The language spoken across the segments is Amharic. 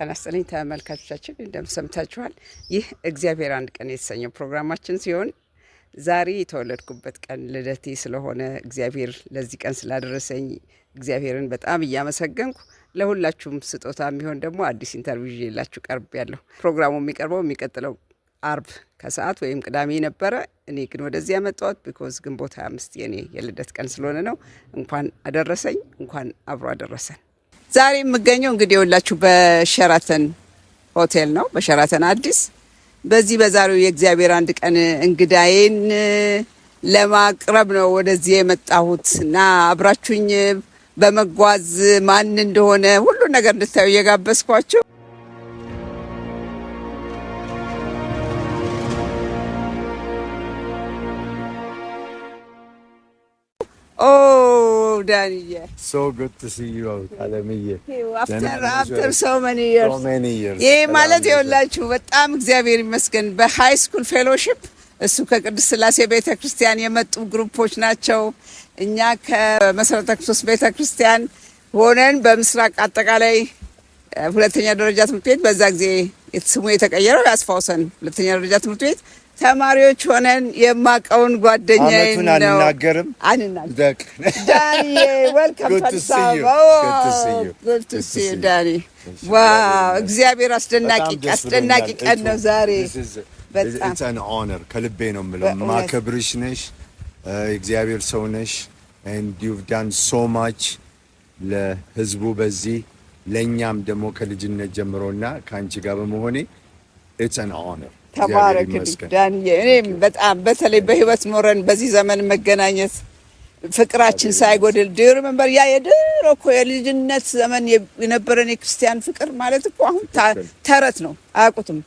ጤና ይስጥልኝ ተመልካቾቻችን፣ እንደምሰምታችኋል። ይህ እግዚአብሔር አንድ ቀን የተሰኘው ፕሮግራማችን ሲሆን ዛሬ የተወለድኩበት ቀን ልደቴ ስለሆነ እግዚአብሔር ለዚህ ቀን ስላደረሰኝ እግዚአብሔርን በጣም እያመሰገንኩ ለሁላችሁም ስጦታ የሚሆን ደግሞ አዲስ ኢንተርቪው ይዤላችሁ ቀርቤያለሁ። ፕሮግራሙ የሚቀርበው የሚቀጥለው አርብ ከሰዓት ወይም ቅዳሜ ነበረ። እኔ ግን ወደዚህ ያመጣሁት ቢኮዝ ግንቦት 25 የኔ የልደት ቀን ስለሆነ ነው። እንኳን አደረሰኝ፣ እንኳን አብሮ አደረሰን። ዛሬ የምገኘው እንግዲህ የሁላችሁ በሸራተን ሆቴል ነው፣ በሸራተን አዲስ። በዚህ በዛሬው የእግዚአብሔር አንድ ቀን እንግዳዬን ለማቅረብ ነው ወደዚህ የመጣሁት እና አብራችሁኝ በመጓዝ ማን እንደሆነ ሁሉ ነገር እንድታዩ እየጋበዝኳችሁ Oh, Danny. So good to see you out, Alamiye. After so many years. So many years. ይሄ ማለት ይኸውላችሁ በጣም እግዚአብሔር ይመስገን በሃይ ስኩል ፌሎሺፕ እሱ ከቅድስት ሥላሴ ቤተክርስቲያን የመጡ ግሩፖች ናቸው። እኛ ከመሰረተ ክርስቶስ ቤተክርስቲያን ሆነን በምስራቅ አጠቃላይ ሁለተኛ ደረጃ ትምህርት ቤት በዛ ጊዜ ስሙ የተቀየረው ያስፋውሰን ሁለተኛ ደረጃ ትምህርት ቤት ተማሪዎች ሆነን የማቀውን ጓደኛዬ ነው። አንናገርም ዳኒ ዌልካም ቱ ሳባ ጉድ ቱ ሲ ዩ ዳኒ። ዋው እግዚአብሔር አስደናቂ ቀን ነው ዛሬ። በጣም it's an honor ከልቤ ነው የምለው። ማከብርሽ ነሽ፣ እግዚአብሔር ሰው ነሽ and you've done so much ለህዝቡ በዚህ ለኛም ደግሞ ከልጅነት ጀምሮና ካንቺ ጋር በመሆኔ it's an honor። ተባረክ ዳንዬ። እኔም በጣም በተለይ በህይወት ኖረን በዚህ ዘመን መገናኘት ፍቅራችን ሳይጎድል ዲር መንበር ያ የድሮ እኮ የልጅነት ዘመን የነበረን የክርስቲያን ፍቅር ማለት እኮ አሁን ተረት ነው፣ አያውቁትም።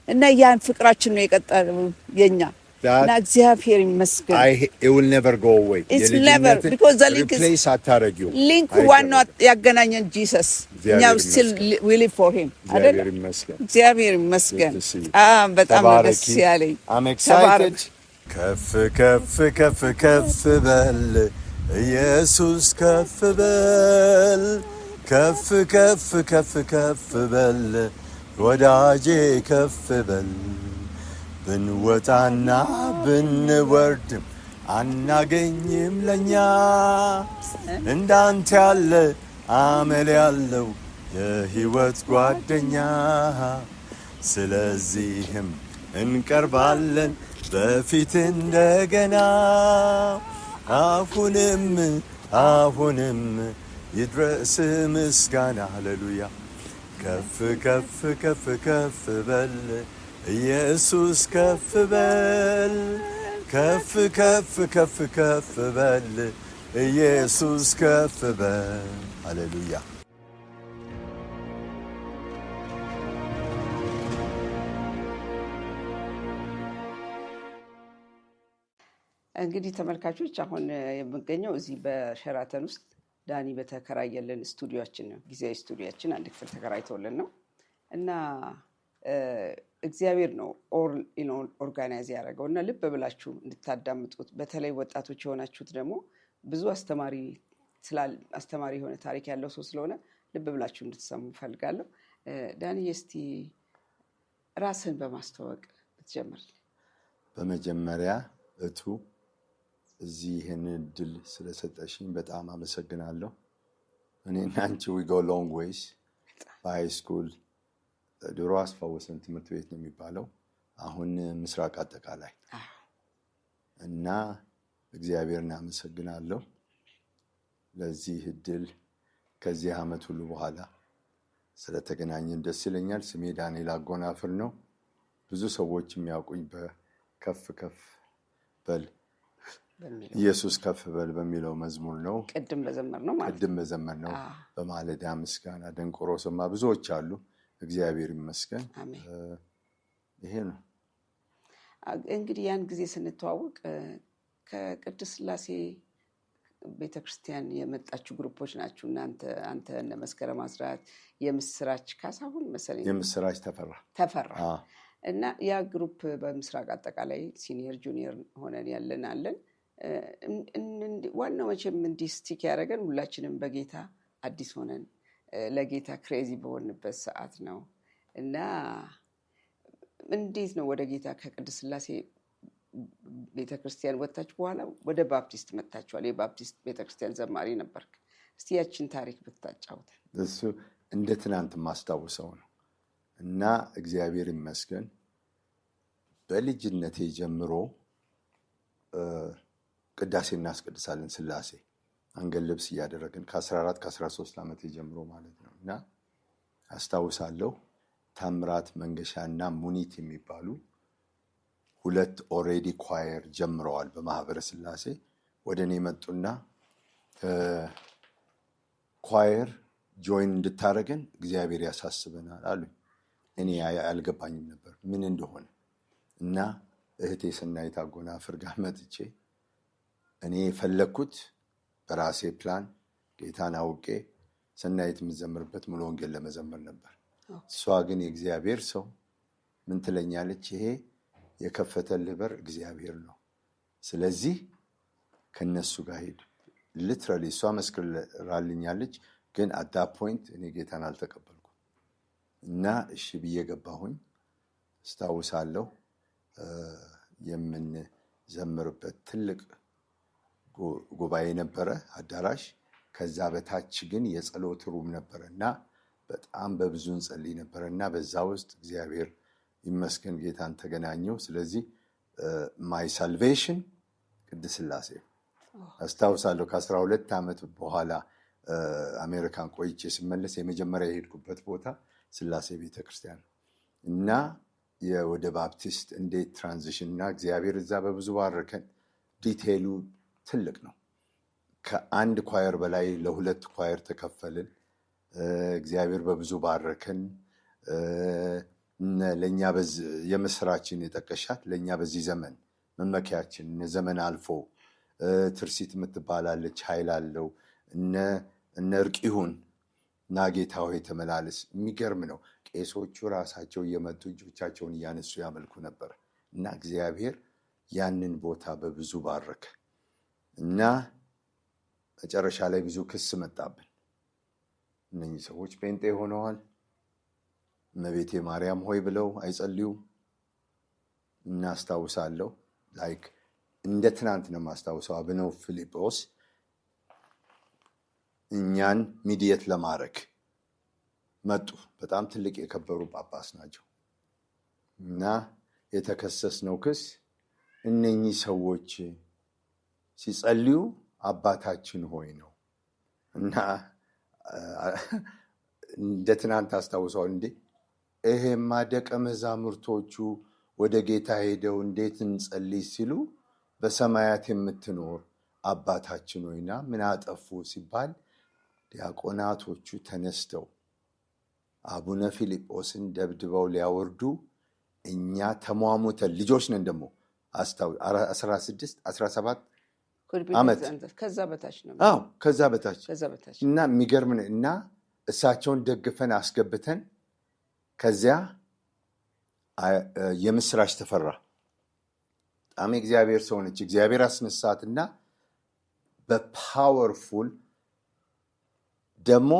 እና ያን ፍቅራችን ነው የቀጠለው የኛ እና እግዚአብሔር ይመስገን። it will never go away. It's never because the link is አታረጊው link one not ያገናኘን Jesus now still we live for him አይደል? እግዚአብሔር ይመስገን። በጣም ደስ ያለኝ I'm excited። ከፍ ከፍ ከፍ ከፍ በል ኢየሱስ ከፍ በል ከፍ ከፍ ከፍ ከፍ በል ወዳጄ ከፍ በል ብንወጣና ብንወርድም አናገኝም ለኛ እንዳንተ ያለ አመል ያለው የህይወት ጓደኛ። ስለዚህም እንቀርባለን በፊት እንደገና አሁንም ይድረስ ምስጋና። ሃሌሉያ። ከፍ ከፍ ከፍ ከፍ በል ኢየሱስ ከፍ በል ከፍ ከፍ ከፍ ከፍ በል ኢየሱስ ከፍ በል። ሃሌሉያ። እንግዲህ ተመልካቾች አሁን የምገኘው እዚህ በሸራተን ውስጥ ዳኒ በተከራየልን ስቱዲዮአችን ነው። ጊዜያዊ ስቱዲዮአችን አንድ ክፍል ተከራይቶልን ነው እና እግዚአብሔር ነው ኦርጋናይዝ ያደረገው እና ልብ ብላችሁ እንድታዳምጡት። በተለይ ወጣቶች የሆናችሁት ደግሞ ብዙ አስተማሪ የሆነ ታሪክ ያለው ሰው ስለሆነ ልብ ብላችሁ እንድትሰሙ ፈልጋለሁ። ዳኒ እስቲ ራስን በማስተዋወቅ ብትጀምር። በመጀመሪያ እዚህ ይህንን እድል ስለሰጠሽኝ በጣም አመሰግናለሁ። እኔና አንቺ we go long ways በሃይ ስኩል ድሮ አስፋወሰን ትምህርት ቤት ነው የሚባለው፣ አሁን ምስራቅ አጠቃላይ እና እግዚአብሔርን አመሰግናለሁ ለዚህ እድል። ከዚህ አመት ሁሉ በኋላ ስለተገናኘን ደስ ይለኛል። ስሜ ዳንኤል አጎናፍር ነው። ብዙ ሰዎች የሚያውቁኝ በከፍ ከፍ በል ኢየሱስ ከፍ በል በሚለው መዝሙር ነው። ቅድም በዘመር ነው በማለዳ ምስጋና ደንቆሮ ሰማ ብዙዎች አሉ። እግዚአብሔር ይመስገን። ይሄ ነው እንግዲህ ያን ጊዜ ስንተዋወቅ ከቅድስት ሥላሴ ቤተክርስቲያን የመጣችሁ ግሩፖች ናችሁ አንተ እነ መስከረም አስራት የምስራች ካሳሁን መሰለኝ የምስራች ተፈራ እና ያ ግሩፕ በምስራቅ አጠቃላይ ሲኒየር ጁኒየር ሆነን ያለናለን። ዋናው መቼም እንዲህ ስቲክ ያደረገን ሁላችንም በጌታ አዲስ ሆነን ለጌታ ክሬዚ በሆንበት ሰዓት ነው። እና እንዴት ነው ወደ ጌታ ከቅድስት ሥላሴ ቤተክርስቲያን ወጥታችሁ በኋላ ወደ ባፕቲስት መጥታችኋል? የባፕቲስት ቤተክርስቲያን ዘማሪ ነበርክ። እስቲ ያችን ታሪክ ብታጫውተን። እሱ እንደ ትናንት ማስታውሰው ነው። እና እግዚአብሔር ይመስገን በልጅነቴ ጀምሮ ቅዳሴ እናስቀድሳለን ሥላሴ አንገል ልብስ እያደረግን ከ14 ከ13 ዓመት ጀምሮ ማለት ነው። እና አስታውሳለሁ ታምራት መንገሻ እና ሙኒት የሚባሉ ሁለት ኦሬዲ ኳየር ጀምረዋል በማህበረ ሥላሴ። ወደ እኔ መጡና ኳየር ጆይን እንድታደርገን እግዚአብሔር ያሳስበናል አሉኝ። እኔ አልገባኝም ነበር ምን እንደሆነ። እና እህቴ ስናይት አጎናፍር ጋር መጥቼ እኔ የፈለግኩት በራሴ ፕላን ጌታን አውቄ ሰናይት የምዘምርበት ሙሉ ወንጌል ለመዘመር ነበር። እሷ ግን የእግዚአብሔር ሰው ምን ትለኛለች? ይሄ የከፈተልህ በር እግዚአብሔር ነው፣ ስለዚህ ከነሱ ጋር ሄድ። ሊትራሊ እሷ መስክራልኛለች። ግን አዳ ፖይንት እኔ ጌታን አልተቀበልኩም። እና እሺ ብዬ ገባሁኝ። አስታውሳለሁ የምንዘምርበት ትልቅ ጉባኤ ነበረ፣ አዳራሽ። ከዛ በታች ግን የጸሎት ሩም ነበረ እና በጣም በብዙ እንጸልይ ነበረ እና በዛ ውስጥ እግዚአብሔር ይመስገን ጌታን ተገናኘው። ስለዚህ ማይ ሳልቬሽን ቅድስት ሥላሴ አስታውሳለሁ። ከ12 ዓመት በኋላ አሜሪካን ቆይቼ ስመለስ የመጀመሪያ የሄድኩበት ቦታ ሥላሴ ቤተክርስቲያን ነው። እና ወደ ባፕቲስት እንዴት ትራንዚሽን እና እግዚአብሔር እዛ በብዙ ባረከን። ዲቴይሉ ትልቅ ነው። ከአንድ ኳየር በላይ ለሁለት ኳየር ተከፈልን። እግዚአብሔር በብዙ ባረከን። ለእኛ የምስራችን የጠቀሻት ለእኛ በዚህ ዘመን መመኪያችን ዘመን አልፎ ትርሲት የምትባላለች ኃይል አለው እነ እርቂሁን እና ጌታ ሆይ ተመላለስ። የሚገርም ነው። ቄሶቹ ራሳቸው እየመጡ እጆቻቸውን እያነሱ ያመልኩ ነበር እና እግዚአብሔር ያንን ቦታ በብዙ ባረከ እና መጨረሻ ላይ ብዙ ክስ መጣብን። እነኚህ ሰዎች ጴንጤ ሆነዋል፣ እመቤቴ ማርያም ሆይ ብለው አይጸልዩም። እናስታውሳለሁ ላይክ እንደ ትናንት ነው የማስታውሰው። አቡነ ፊልጶስ እኛን ሚዲየት ለማድረግ መጡ። በጣም ትልቅ የከበሩ ጳጳስ ናቸው እና የተከሰስነው ክስ እነኚህ ሰዎች ሲጸልዩ አባታችን ሆይ ነው እና እንደ ትናንት አስታውሰዋል። እንዴ ይሄማ ደቀ መዛሙርቶቹ ወደ ጌታ ሄደው እንዴት እንጸልይ ሲሉ በሰማያት የምትኖር አባታችን ሆይና ምን አጠፉ ሲባል ዲያቆናቶቹ ተነስተው አቡነ ፊልጶስን ደብድበው ሊያወርዱ እኛ ተሟሙተን ልጆች ነን ደግሞ 16 17 ዓመት ከዛ በታች ነው። አዎ ከዛ በታች እና የሚገርም ነው። እና እሳቸውን ደግፈን አስገብተን ከዚያ የምስራች ተፈራ በጣም እግዚአብሔር ሰው ነች። እግዚአብሔር አስነሳትና በፓወርፉል ደግሞ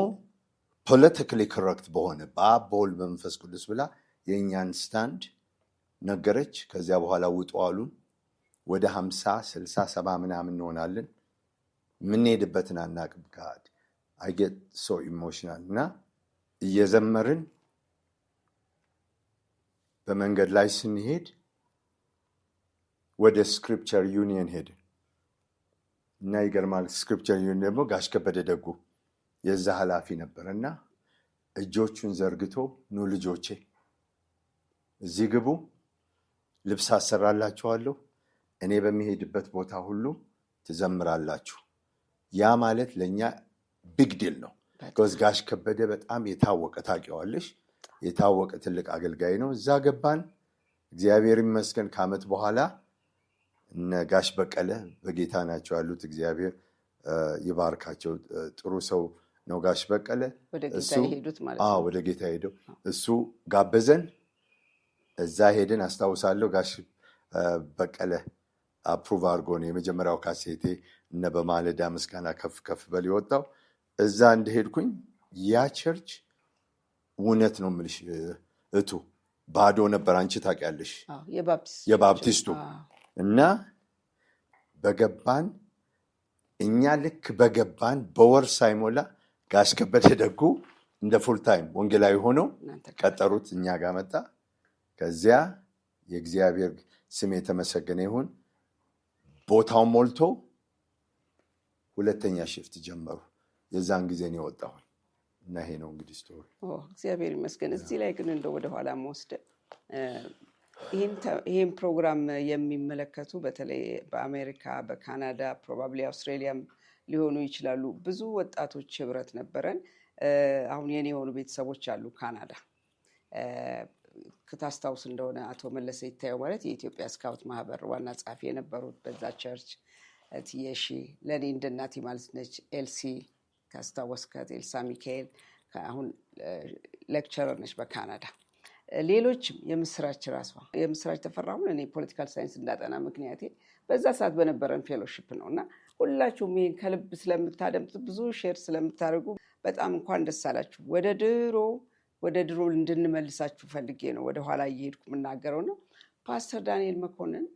ፖለቲካሊ ኮረክት በሆነ በአብ በወልድ በመንፈስ ቅዱስ ብላ የእኛን ስታንድ ነገረች። ከዚያ በኋላ ውጡ አሉን። ወደ 50 60 70 ምናምን እንሆናለን። የምንሄድበትን አናቅም። ጋድ አይ ጌት ሶ ኢሞሽናል። እና እየዘመርን በመንገድ ላይ ስንሄድ ወደ ስክሪፕቸር ዩኒየን ሄድን እና ይገርማል። ስክሪፕቸር ዩኒየን ደግሞ ጋሽ ከበደ ደጉ የዛ ኃላፊ ነበር እና እጆቹን ዘርግቶ ኑ ልጆቼ እዚህ ግቡ፣ ልብስ አሰራላችኋለሁ፣ እኔ በሚሄድበት ቦታ ሁሉ ትዘምራላችሁ። ያ ማለት ለእኛ ቢግ ዲል ነው። ጋሽ ከበደ በጣም የታወቀ ታውቂዋለሽ፣ የታወቀ ትልቅ አገልጋይ ነው። እዛ ገባን። እግዚአብሔር ይመስገን ከዓመት በኋላ እነ ጋሽ በቀለ በጌታ ናቸው ያሉት። እግዚአብሔር ይባርካቸው። ጥሩ ሰው ነው ጋሽ በቀለ። ወደ ጌታ ሄደው እሱ ጋበዘን። እዛ ሄደን አስታውሳለሁ። ጋሽ በቀለ አፕሩቭ አድርጎ ነው የመጀመሪያው ካሴቴ እነ በማለዳ ምስጋና ከፍ ከፍ በል የወጣው። እዛ እንደሄድኩኝ ያ ቸርች እውነት ነው የምልሽ እቱ ባዶ ነበር። አንቺ ታውቂያለሽ የባፕቲስቱ እና በገባን እኛ ልክ በገባን በወር ሳይሞላ ጋሽ ከበደ ደጉ እንደ ፉል ታይም ወንጌላዊ ሆነው ቀጠሩት፣ እኛ ጋር መጣ። ከዚያ የእግዚአብሔር ስም የተመሰገነ ይሁን ቦታው ሞልቶ ሁለተኛ ሽፍት ጀመሩ። የዛን ጊዜ ነው የወጣሁ እና ይሄ ነው እንግዲህ ስቶሪ። እግዚአብሔር ይመስገን። እዚህ ላይ ግን እንደው ወደ ኋላ መወስደ ይህን ፕሮግራም የሚመለከቱ በተለይ በአሜሪካ፣ በካናዳ፣ ፕሮባብሊ አውስትራሊያም ሊሆኑ ይችላሉ ብዙ ወጣቶች ህብረት ነበረን። አሁን የኔ የሆኑ ቤተሰቦች አሉ ካናዳ። ከታስታውስ እንደሆነ አቶ መለሰ ይታየው ማለት የኢትዮጵያ ስካውት ማህበር ዋና ጸሐፊ የነበሩት በዛ ቸርች ትየሺ ለኔ እንደ እናቴ ማለት ነች። ኤልሲ ካስታወስካት ኤልሳ ሚካኤል አሁን ሌክቸረር ነች በካናዳ። ሌሎችም የምስራች ራሷ የምስራች ተፈራሁን እኔ ፖለቲካል ሳይንስ እንዳጠና ምክንያቴ በዛ ሰዓት በነበረን ፌሎሺፕ ነው እና ሁላችሁም ይሄን ከልብ ስለምታደምጡ ብዙ ሼር ስለምታደርጉ በጣም እንኳን ደስ አላችሁ። ወደ ድሮ እንድንመልሳችሁ ፈልጌ ነው ወደ ኋላ እየሄድኩ የምናገረው ነው። ፓስተር ዳንኤል መኮንን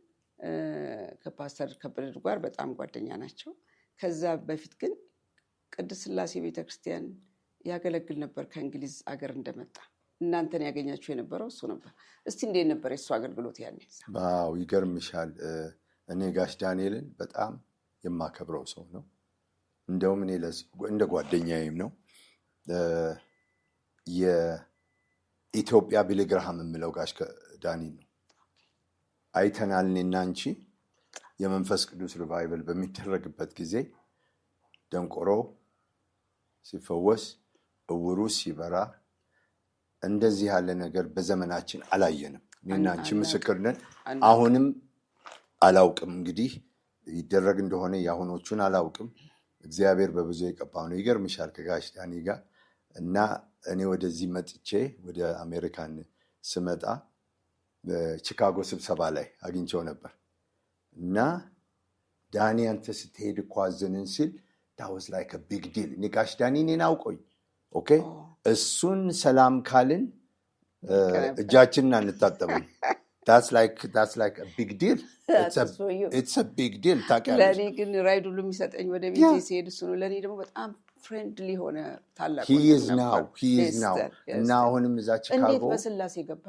ከፓስተር ከበደ ጋር በጣም ጓደኛ ናቸው። ከዛ በፊት ግን ቅድስት ሥላሴ ቤተክርስቲያን ያገለግል ነበር ከእንግሊዝ አገር እንደመጣ። እናንተን ያገኛችሁ የነበረው እሱ ነበር። እስቲ እንዴት ነበር የእሱ አገልግሎት ያኔ? ዋው ይገርምሻል። እኔ ጋሽ ዳንኤልን በጣም የማከብረው ሰው ነው። እንደውም እኔ እንደ ጓደኛዬም ነው። የኢትዮጵያ ቢሊ ግርሃም የምለው ጋሽ ዳንኤል ነው። አይተናል እኔና አንቺ የመንፈስ ቅዱስ ሪቫይቨል በሚደረግበት ጊዜ ደንቆሮ ሲፈወስ፣ እውሩ ሲበራ፣ እንደዚህ ያለ ነገር በዘመናችን አላየንም። እኔና አንቺ ምስክር ነን። አሁንም አላውቅም እንግዲህ ይደረግ እንደሆነ የአሁኖቹን አላውቅም። እግዚአብሔር በብዙ የቀባው ነው። ይገርምሻል ከጋሽ ዳኒ ጋር እና እኔ ወደዚህ መጥቼ ወደ አሜሪካን ስመጣ በቺካጎ ስብሰባ ላይ አግኝቼው ነበር እና ዳኒ አንተ ስትሄድ እኮ አዘንን ሲል ዳውዝ ላይ ከቢግ ዲል እኔ ጋሽ ዳኒ እኔን አውቆኝ ኦኬ እሱን ሰላም ካልን እጃችንን አንታጠብም። That's like a big deal. It's a big deal. ለኔ ግን ራይድ ሁሉ የሚሰጠኝ ወደ ቤቴ ሲሄድ እሱ ነው። ለኔ ደግሞ በጣም ፍሬንድሊ ሆነ ታላቅ he is now እና አሁንም እዛ ቺካጎ እንዴት በስላሴ ገባ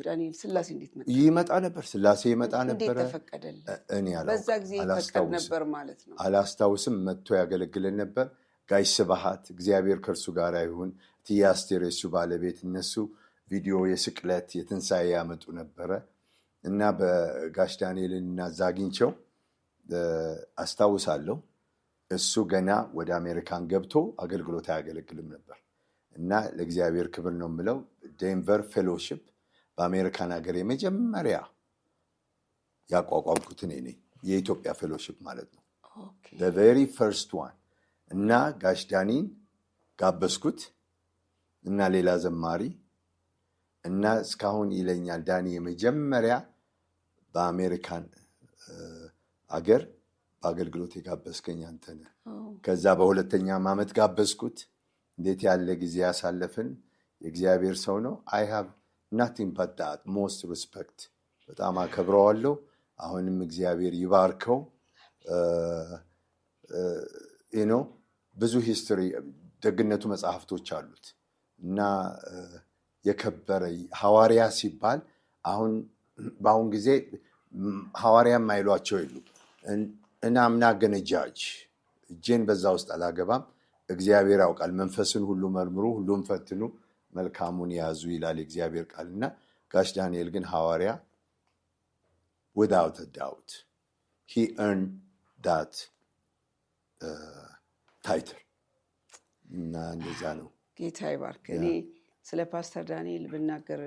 ዳንኤል? ስላሴ እንዴት መጣ? ይመጣ ነበር ስላሴ ይመጣ ነበር። እንዴት ተፈቀደልህ? እኔ አላውቅም። በዛ ጊዜ ይፈቀድ ነበር ማለት ነው። አላስታውስም። መጥቶ ያገለግለን ነበር። ጋሽ ስብሐት እግዚአብሔር ከእርሱ ጋር ይሁን፣ እትዬ አስቴር የሱ ባለቤት፣ እነሱ ቪዲዮ የስቅለት የትንሣኤ ያመጡ ነበረ እና በጋሽ ዳንኤልን እና ዛግኝቸው አስታውሳለሁ። እሱ ገና ወደ አሜሪካን ገብቶ አገልግሎት አያገለግልም ነበር እና ለእግዚአብሔር ክብር ነው የምለው። ዴንቨር ፌሎሺፕ በአሜሪካን ሀገር የመጀመሪያ ያቋቋምኩት እኔ ነኝ። የኢትዮጵያ ፌሎሺፕ ማለት ነው። the very first one እና ጋሽ ዳኒን ጋበዝኩት እና ሌላ ዘማሪ እና እስካሁን ይለኛል ዳኒ የመጀመሪያ በአሜሪካን አገር በአገልግሎት የጋበዝከኝ አንተ ነህ። ከዛ በሁለተኛም ዓመት ጋበዝኩት። እንዴት ያለ ጊዜ ያሳለፍን። የእግዚአብሔር ሰው ነው። I have nothing but that most respect። በጣም አከብረዋለሁ። አሁንም እግዚአብሔር ይባርከው። ብዙ ሂስትሪ ደግነቱ መጽሐፍቶች አሉት እና የከበረ ሐዋርያ ሲባል በአሁን ጊዜ ሐዋርያ የማይሏቸው የሉ እና ምናገነ ጃጅ እጄን በዛ ውስጥ አላገባም። እግዚአብሔር ያውቃል። መንፈስን ሁሉ መርምሩ፣ ሁሉም ፈትኑ፣ መልካሙን ያዙ ይላል የእግዚአብሔር ቃል እና ጋሽ ዳንኤል ግን ሐዋርያ without a doubt he earned that title እና እንደዛ ነው። ጌታ ይባርክ። እኔ ስለ ፓስተር ዳንኤል ብናገር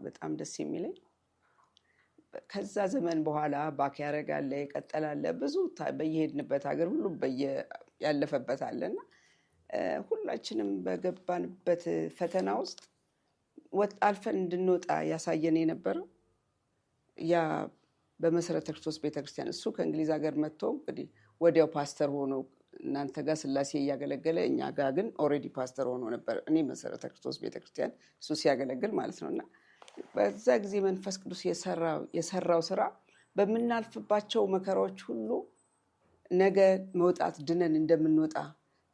በጣም ደስ የሚለኝ ከዛ ዘመን በኋላ ባክ ያረጋለ ይቀጥላል። ብዙ በየሄድንበት ሀገር ሁሉ ያለፈበት አለና ሁላችንም በገባንበት ፈተና ውስጥ አልፈን እንድንወጣ ያሳየን የነበረው ያ በመሰረተ ክርስቶስ ቤተክርስቲያን እሱ ከእንግሊዝ ሀገር መጥቶ እንግዲህ ወዲያው ፓስተር ሆኖ እናንተ ጋር ስላሴ እያገለገለ እኛ ጋር ግን ኦልሬዲ ፓስተር ሆኖ ነበር። እኔ መሰረተ ክርስቶስ ቤተክርስቲያን እሱ ሲያገለግል ማለት ነው። እና በዛ ጊዜ መንፈስ ቅዱስ የሰራው ስራ በምናልፍባቸው መከራዎች ሁሉ ነገ መውጣት ድነን እንደምንወጣ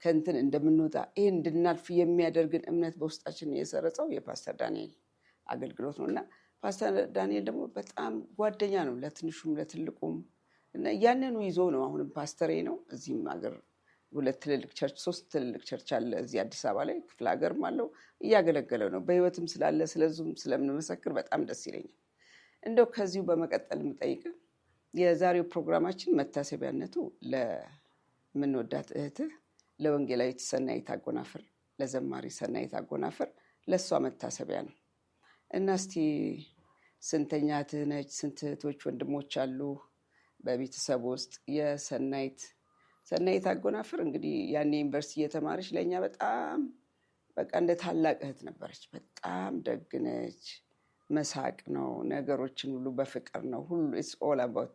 ከእንትን እንደምንወጣ ይህን እንድናልፍ የሚያደርግን እምነት በውስጣችን የሰረጸው የፓስተር ዳንኤል አገልግሎት ነው። እና ፓስተር ዳንኤል ደግሞ በጣም ጓደኛ ነው ለትንሹም ለትልቁም። እና ያንኑ ይዞ ነው አሁንም ፓስተሬ ነው። እዚህም ሀገር 2 ትልልቅ ቸርች 3 ትልልቅ ቸርች አለ እዚህ አዲስ አበባ ላይ፣ ክፍለ ሀገርም አለው እያገለገለው ነው። በህይወትም ስላለ ስለዙም ስለምንመሰክር በጣም ደስ ይለኛል። እንደው ከዚሁ በመቀጠል የምጠይቅ የዛሬው ፕሮግራማችን መታሰቢያነቱ ለምንወዳት እህትህ ለወንጌላዊት ሰናይት አጎናፍር፣ ለዘማሪ ሰናይት አጎናፍር ለእሷ መታሰቢያ ነው። እና እስቲ ስንተኛ እህትህ ነች? ስንት እህቶች ወንድሞች አሉ በቤተሰብ ውስጥ? ሰናይት አጎናፍር እንግዲህ ያኔ ዩኒቨርሲቲ እየተማረች ለእኛ በጣም በቃ እንደ ታላቅ እህት ነበረች። በጣም ደግነች። መሳቅ ነው፣ ነገሮችን ሁሉ በፍቅር ነው። ሁሉ ኢትስ ኦል አባውት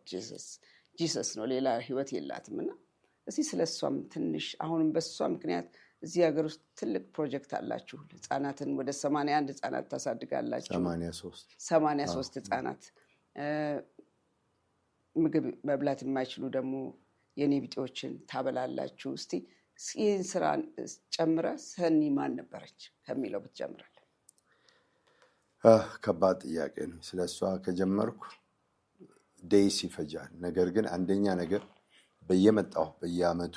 ጂሰስ ነው፣ ሌላ ህይወት የላትም። እና እስቲ ስለ እሷም ትንሽ አሁንም በእሷ ምክንያት እዚህ ሀገር ውስጥ ትልቅ ፕሮጀክት አላችሁ። ህጻናትን ወደ 81 ህጻናት ታሳድጋላችሁ። 83 ህጻናት ምግብ መብላት የማይችሉ ደግሞ የኔ ቢጤዎችን ታበላላችሁ። እስቲ ይህን ስራ ጨምረ ሰኒ ማን ነበረች ከሚለው ብትጀምራለን። ከባድ ጥያቄ ነው። ስለ እሷ ከጀመርኩ ዴይስ ይፈጃል። ነገር ግን አንደኛ ነገር በየአመቱ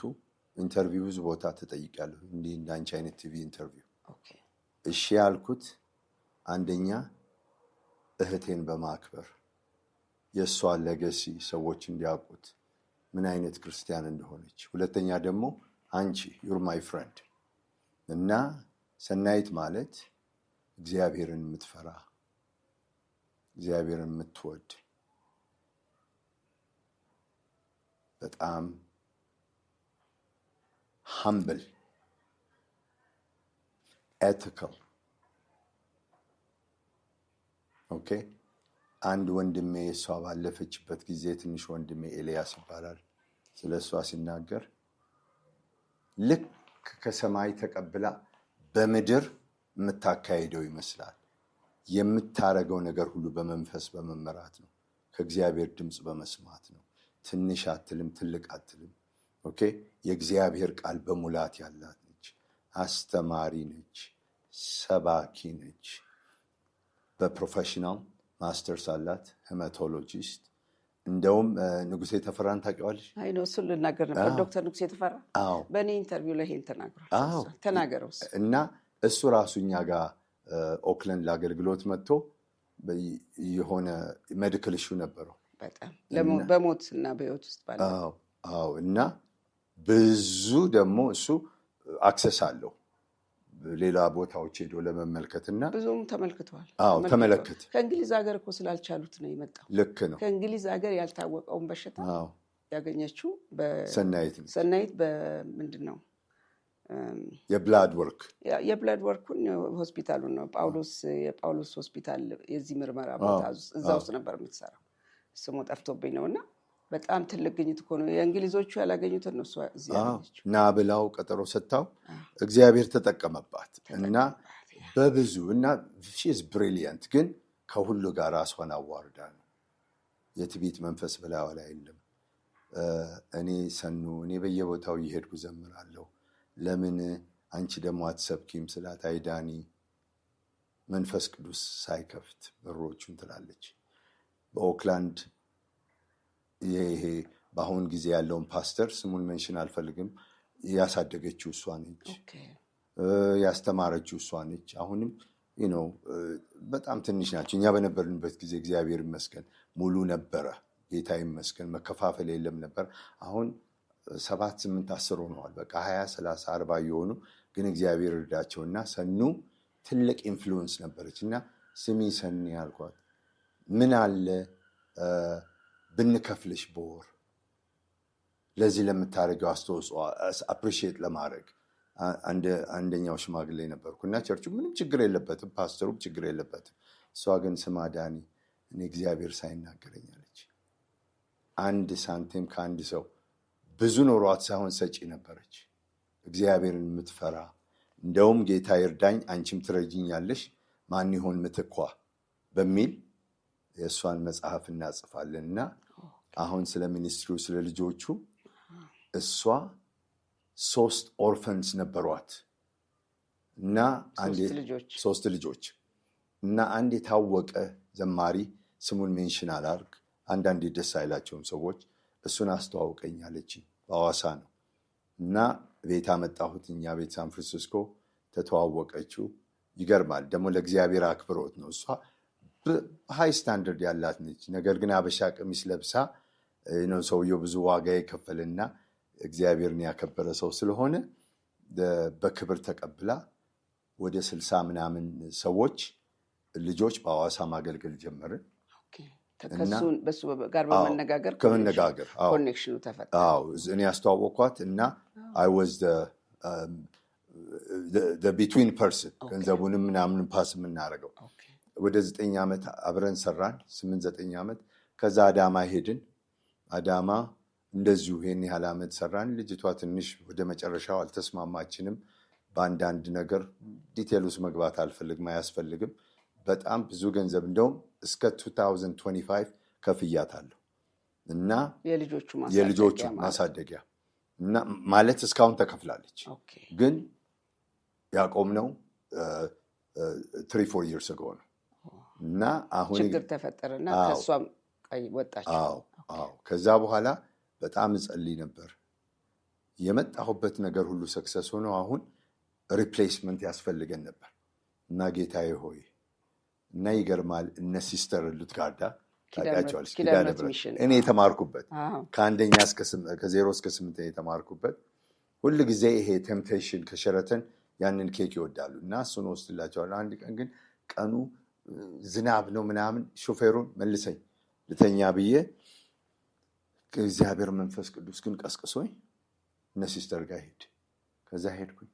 ኢንተርቪው ብዙ ቦታ ተጠይቃለሁ። እንዲህ እንዳንቺ አይነት ቲቪ ኢንተርቪው እሺ ያልኩት አንደኛ እህቴን በማክበር የእሷ ሌጋሲ ሰዎች እንዲያውቁት ምን አይነት ክርስቲያን እንደሆነች፣ ሁለተኛ ደግሞ አንቺ ዩር ማይ ፍሬንድ እና ሰናይት ማለት እግዚአብሔርን የምትፈራ እግዚአብሔርን የምትወድ በጣም humble, ethical. ኦኬ አንድ ወንድሜ እሷ ባለፈችበት ጊዜ ትንሽ ወንድሜ ኤልያስ ይባላል። ስለ እሷ ሲናገር ልክ ከሰማይ ተቀብላ በምድር የምታካሄደው ይመስላል። የምታረገው ነገር ሁሉ በመንፈስ በመመራት ነው። ከእግዚአብሔር ድምፅ በመስማት ነው። ትንሽ አትልም፣ ትልቅ አትልም። ኦኬ የእግዚአብሔር ቃል በሙላት ያላት ነች። አስተማሪ ነች፣ ሰባኪ ነች። በፕሮፌሽናል ማስተርስ አላት፣ ሄማቶሎጂስት። እንደውም ንጉሴ ተፈራን ታውቂዋለሽ? አይ ነው እሱን ልናገር ነበር። ዶክተር ንጉሴ ተፈራ በእኔ ኢንተርቪው ላይ ይሄን ተናገረው እና እሱ ራሱ እኛ ጋር ኦክላንድ ለአገልግሎት መጥቶ የሆነ ሜዲካል ኢሹ ነበረው በጣም በሞት እና በህይወት ውስጥ ባለ እና ብዙ ደግሞ እሱ አክሰስ አለው ሌላ ቦታዎች ሄዶ ለመመልከት እና ብዙም ተመልክቷል። ተመለከተ። ከእንግሊዝ ሀገር እኮ ስላልቻሉት ነው የመጣው። ልክ ነው። ከእንግሊዝ ሀገር ያልታወቀውን በሽታ ያገኘችው ሰናይት በምንድን ነው የብላድ ወርኩን ሆስፒታሉን ነው የጳውሎስ ሆስፒታል የዚህ ምርመራ ቦታ እዛ ውስጥ ነበር የምትሰራው። ስሙ ጠፍቶብኝ ነው። እና በጣም ትልቅ ግኝት እኮ ነው። የእንግሊዞቹ ያላገኙትን ነው እሷ እዚህ ያገኘችው። እና ብላው ቀጠሮ ሰጥታው እግዚአብሔር ተጠቀመባት እና በብዙ እና ሺዝ ብሪሊየንት። ግን ከሁሉ ጋር ራሷን አዋርዳ ነው። የትዕቢት መንፈስ በላዋ ላይ የለም። እኔ በየቦታው እየሄድኩ ዘምራለሁ። ለምን አንቺ ደግሞ አትሰብኪም ስላት፣ አይዳኒ መንፈስ ቅዱስ ሳይከፍት በሮቹን ትላለች። በኦክላንድ ይሄ በአሁን ጊዜ ያለውን ፓስተር ስሙን ሜንሽን አልፈልግም፣ ያሳደገችው እሷ ነች፣ ያስተማረችው እሷ ነች። አሁንም በጣም ትንሽ ናቸው። እኛ በነበርንበት ጊዜ እግዚአብሔር ይመስገን ሙሉ ነበረ፣ ጌታ ይመስገን፣ መከፋፈል የለም ነበር። አሁን 7 8 10 ሆነዋል። በቃ 20 30 40 የሆኑ ግን እግዚአብሔር እርዳቸውና ሰኑ ትልቅ ኢንፍሉዌንስ ነበረች። እና ስሚ ሰኒ አልኳት፣ ምን አለ ብንከፍልሽ በወር ለዚህ ለምታደርገው አስተዋጽኦ አፕሪሺየት ለማድረግ። አንደኛው ሽማግሌ ነበርኩ እና ቸርቹ ምንም ችግር የለበትም፣ ፓስተሩም ችግር የለበትም። እሷ ግን ስማ ዳኒ፣ እኔ እግዚአብሔር ሳይናገረኝ አለች። 1 ሳንቲም ከአንድ ሰው ብዙ ኖሯት ሳይሆን ሰጪ ነበረች፣ እግዚአብሔርን የምትፈራ። እንደውም ጌታ ይርዳኝ አንቺም ትረጂኛለሽ ማን ይሆን ምትኳ በሚል የእሷን መጽሐፍ እናጽፋለን። እና አሁን ስለ ሚኒስትሪው ስለ ልጆቹ እሷ 3 ኦርፈንስ ነበሯት እና 3 ልጆች እና አንድ የታወቀ ዘማሪ ስሙን ሜንሽን አላርግ አንዳንድ ደስ አይላቸውም ሰዎች እሱን አስተዋውቀኝ አለችኝ። በሐዋሳ ነው እና ቤት አመጣሁት። እኛ ቤት ሳን ፍራንሲስኮ ተተዋወቀችው። ይገርማል ደግሞ ለእግዚአብሔር አክብሮት ነው። እሷ ሃይ ስታንዳርድ ያላት ነች። ነገር ግን አበሻ ቀሚስ ለብሳ ነው ሰውየው ብዙ ዋጋ የከፈልና እግዚአብሔርን ያከበረ ሰው ስለሆነ በክብር ተቀብላ ወደ 60 ምናምን ሰዎች ልጆች በሐዋሳ ማገልገል ጀመርን። በሱ ጋር በመነጋገር ኮኔክሽኑ ተፈጠረ። እኔ ያስተዋወቅኳት እና I was the between person ገንዘቡንም ምናምን ፓስ የምናደርገው። ወደ 9 ዓመት አብረን ሰራን፣ 8-9 ዓመት። ከዛ አዳማ ሄድን። አዳማ እንደዚሁ ይሄን ያህል ዓመት ሰራን። ልጅቷ ትንሽ ወደ መጨረሻው አልተስማማችንም በአንዳንድ ነገር። ዲቴል ውስጥ መግባት አልፈልግም፣ አያስፈልግም። በጣም ብዙ ገንዘብ እንደውም እስከ 2025 ከፍያታለሁ እና የልጆቹ ማሳደጊያ እና ማለት እስካሁን ተከፍላለች። ግን ያቆምነው 3-4 years ago ነው እና አሁን ችግር ተፈጠረና ከሷም ወጣች። ከዛ በኋላ በጣም እጸልይ ነበር። የመጣሁበት ነገር ሁሉ ሰክሰስ ሆኖ አሁን ሪፕሌስመንት ያስፈልገን ነበር እና ጌታዬ ሆይ እና ይገርማል። እነ ሲስተር ሉትጋርዳ ታውቂያቸዋለሽ? ኪዳነ ምሕረት እኔ የተማርኩበት ከ0 እስከ 8 የተማርኩበት ሁል ጊዜ ይሄ ቴምፕቴሽን ከሸረተን ያንን ኬክ ይወዳሉ እና እሱን ወስድላቸዋለሁ። አንድ ቀን ግን ቀኑ ዝናብ ነው ምናምን ሾፌሩን መልሰኝ ልተኛ ብዬ እግዚአብሔር መንፈስ ቅዱስ ግን ቀስቅሶኝ እነ ሲስተር ጋር ሄድ። ከዛ ሄድኩኝ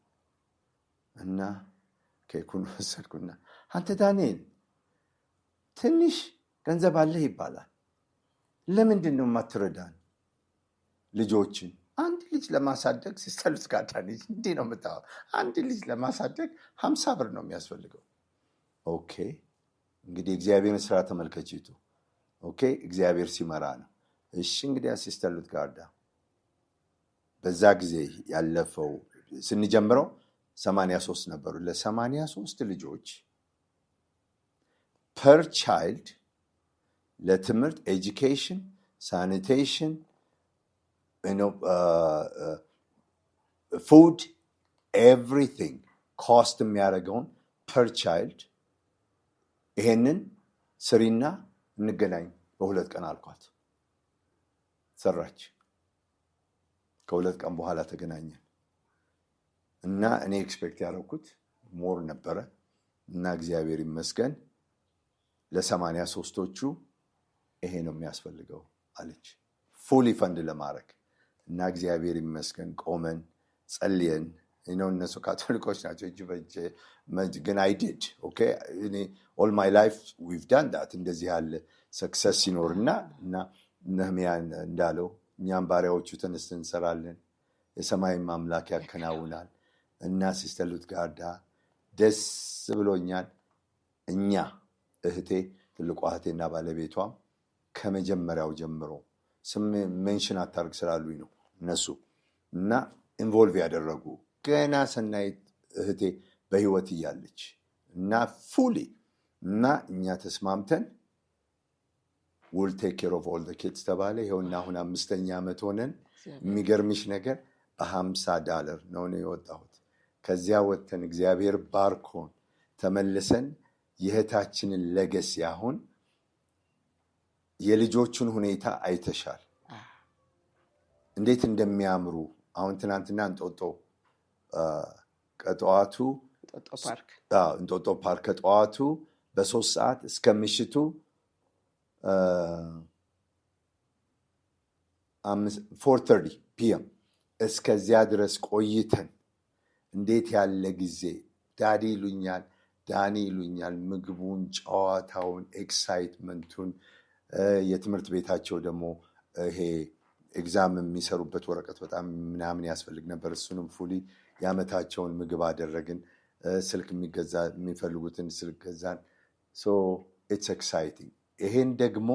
እና ኬኩን ወሰድኩና አንተ ዳንኤል ትንሽ ገንዘብ አለህ ይባላል፣ ለምንድን ነው የማትረዳን ልጆችን? አንድ ልጅ ለማሳደግ ሲስተር ሉትጋርዳ እንዲህ ነው የምታወራው። አንድ ልጅ ለማሳደግ 50 ብር ነው የሚያስፈልገው። ኦኬ እንግዲህ እግዚአብሔርን ስራ ተመልከቺቱ። ኦኬ እግዚአብሔር ሲመራ ነው። እሺ እንግዲህ ሲስተር ሉትጋርዳ በዛ ጊዜ ያለፈው ስንጀምረው 83 ነበሩ። ለ83 ልጆች ፐር ቻይልድ ለትምህርት ኤጁኬሽን፣ ሳኒቴሽን፣ ፉድ ኤቭሪቲንግ ኮስት የሚያደርገውን ፐር ቻይልድ ይሄንን ስሪና እንገናኝ በ2 ቀን አልኳት። ሰራች። ከ2 ቀን በኋላ ተገናኘን እና እኔ ኤክስፔክት ያደረኩት ሞር ነበረ እና እግዚአብሔር ይመስገን ለ83ቶቹ ይሄ ነው የሚያስፈልገው አለች ፉሊ ፈንድ ለማድረግ እና እግዚአብሔር ይመስገን ቆመን ጸልየን ነው። እነሱ ካቶሊኮች ናቸው እጅ በእጅ ግን I did okay all my life we've done that እንደዚህ ያለ ሰክሰስ ሲኖርና እና ነህምያ እንዳለው እኛም ባሪያዎቹ ተነስተን እንሰራለን፣ የሰማይም አምላክ ያከናውናል። እና ሲስተር ሉትጋርዳ ደስ ብሎኛል። እኛ እህቴ ትልቋ እህቴና ባለቤቷም ከመጀመሪያው ጀምሮ ስም ሜንሽን አታርግ ስላሉኝ ነው እነሱ እና ኢንቮልቭ ያደረጉ ገና ሰናይት እህቴ በህይወት እያለች እና ፉሊ እና እኛ ተስማምተን we'll take care of all the kids ተባለ። ይኸውና አሁን 5ኛ ዓመት ሆነን። የሚገርምሽ ነገር $50 ነው የወጣሁት። ከዚያ ወጥተን እግዚአብሔር ባርኮን ተመልሰን የእህታችንን ለገስ አሁን የልጆቹን ሁኔታ አይተሻል እንዴት እንደሚያምሩ። አሁን ትናንትና እንጦጦ ከጠዋቱ እንጦጦ ፓርክ ከጠዋቱ በ3 ሰዓት እስከ ምሽቱ 4:30 PM እስከዚያ ድረስ ቆይተን እንዴት ያለ ጊዜ ዳዲ ይሉኛል፣ ዳኒ ይሉኛል። ምግቡን፣ ጨዋታውን፣ ኤክሳይትመንቱን የትምህርት ቤታቸው ደግሞ ይሄ ኤግዛም የሚሰሩበት ወረቀት በጣም ምናምን ያስፈልግ ነበር። እሱንም ፉሊ የዓመታቸውን ምግብ አደረግን። ስልክ የሚፈልጉትን ስልክ ገዛን። ሶ ኢትስ ኤክሳይቲንግ። ይሄን ደግሞ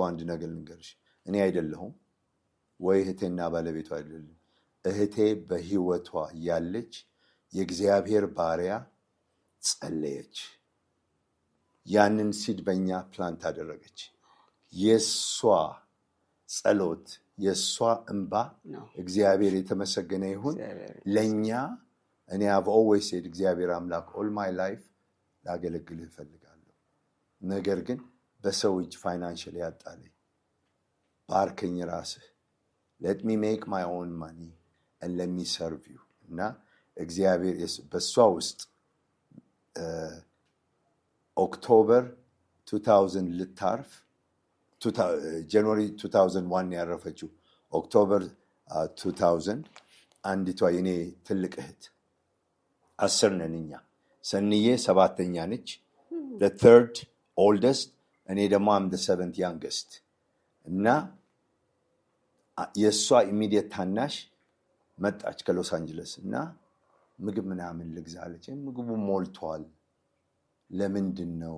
አንድ ነገር ልንገርሽ፣ እኔ አይደለሁም ወይ እህቴና ባለቤቷ አይደለም። እህቴ በህይወቷ ያለች የእግዚአብሔር ባሪያ ጸለየች። ያንን ሲድ በእኛ ፕላንት አደረገች። የእሷ ጸሎት፣ የእሷ እንባ እግዚአብሔር የተመሰገነ ይሁን ለእኛ። እኔ አቭ ኦልዌይስ ሴድ እግዚአብሔር አምላክ ኦል ማይ ላይፍ ላገለግልህ እፈልጋለሁ። ነገር ግን በሰው እጅ ፋይናንሽል ያጣለኝ ባርከኝ ራስህ let me make my own money and let me serve you። እና እግዚአብሔር በሷ ውስጥ ኦክቶበር 2000 ልታርፍ ጃንዋሪ 2001 ያረፈችው ኦክቶበር 2000 አንዲቷ የኔ ትልቅ እህት 10 ነን እኛ። ሰንዬ 7ኛ ነች፣ the third oldest። እኔ ደግሞ am the 7th youngest። እና የእሷ ኢሚዲየት ታናሽ መጣች ከሎስ አንጀለስ እና ምግብ ምናምን ልግዛ አለች። ምግቡ ሞልቷል፣ ለምንድን ነው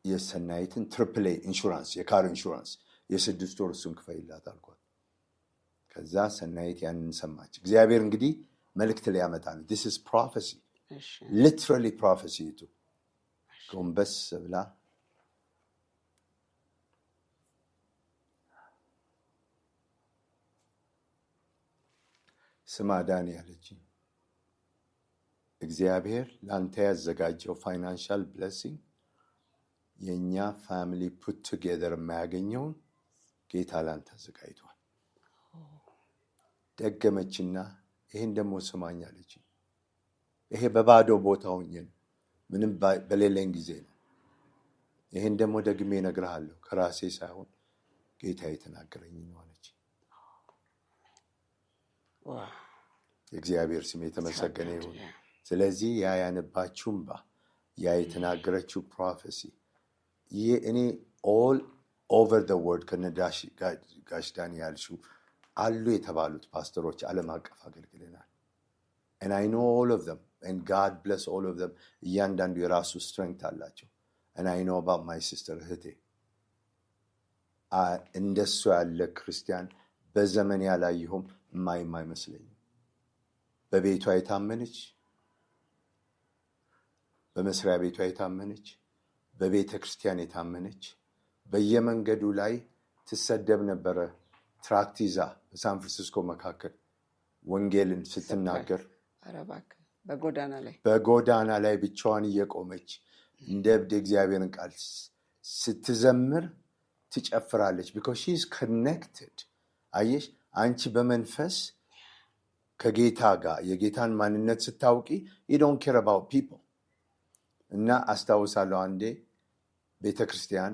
የሰናይትን ትሪፕል ኤ ኢንሹራንስ የካር ኢንሹራንስ የ6 ወር እሱን ክፈይላት አልኳት። ከዛ ሰናይት ያንን ሰማች። እግዚአብሔር እንግዲህ መልእክት ሊያመጣ ነው። this is prophecy, literally prophecy። ጎንበስ ብላ ስማ ዳኒ ያለችኝ፣ እግዚአብሔር ላንተ ያዘጋጀው ፋይናንሻል ብሌሲንግ የኛ ፋሚሊ ፑት ቱጌዘር የማያገኘውን ጌታ ላንተ አዘጋጅቷል። ደገመችና ይሄን ደግሞ ስማኝ አለችኝ። ይሄ በባዶ ቦታ ሆኜ ነው፣ ምንም በሌለኝ ጊዜ ነው። ይሄን ደግሞ ደግሜ እነግርሃለሁ ከራሴ ሳይሆን ጌታ የተናገረኝ ነው አለች። የእግዚአብሔር ስም የተመሰገነ ይሁን። ስለዚህ ያ ያነባችው እንባ፣ ያ የተናገረችው ፕሮፌሲ እኔ ኦል ኦቨር ዘ ወርልድ ከነዳሽ ጋሽ ዳኒ ያልሽው አሉ የተባሉት ፓስተሮች ዓለም አቀፍ አገልግለናል። and I know all of them and God bless all of them። እያንዳንዱ የራሱ ስትሬንግት አላቸው። and I know about my sister እህቴ እንደሱ ያለ ክርስቲያን በዘመን ያላየሁም ማይም አይመስለኝም። በቤቷ የታመነች፣ በመስሪያ ቤቷ የታመነች፣ በቤተ ክርስቲያን የታመነች፣ በየመንገዱ ላይ ትሰደብ ነበረ። ትራክት ይዛ በሳን ፍራንሲስኮ መካከል ወንጌልን ስትናገር በጎዳና ላይ ብቻዋን እየቆመች እንደ እብድ እግዚአብሔርን ቃል ስትዘምር ትጨፍራለች። because she is connected። አየሽ፣ አንቺ በመንፈስ ከጌታ ጋር የጌታን ማንነት ስታውቂ you don't care about people። እና አስታውሳለሁ አንዴ ቤተክርስቲያን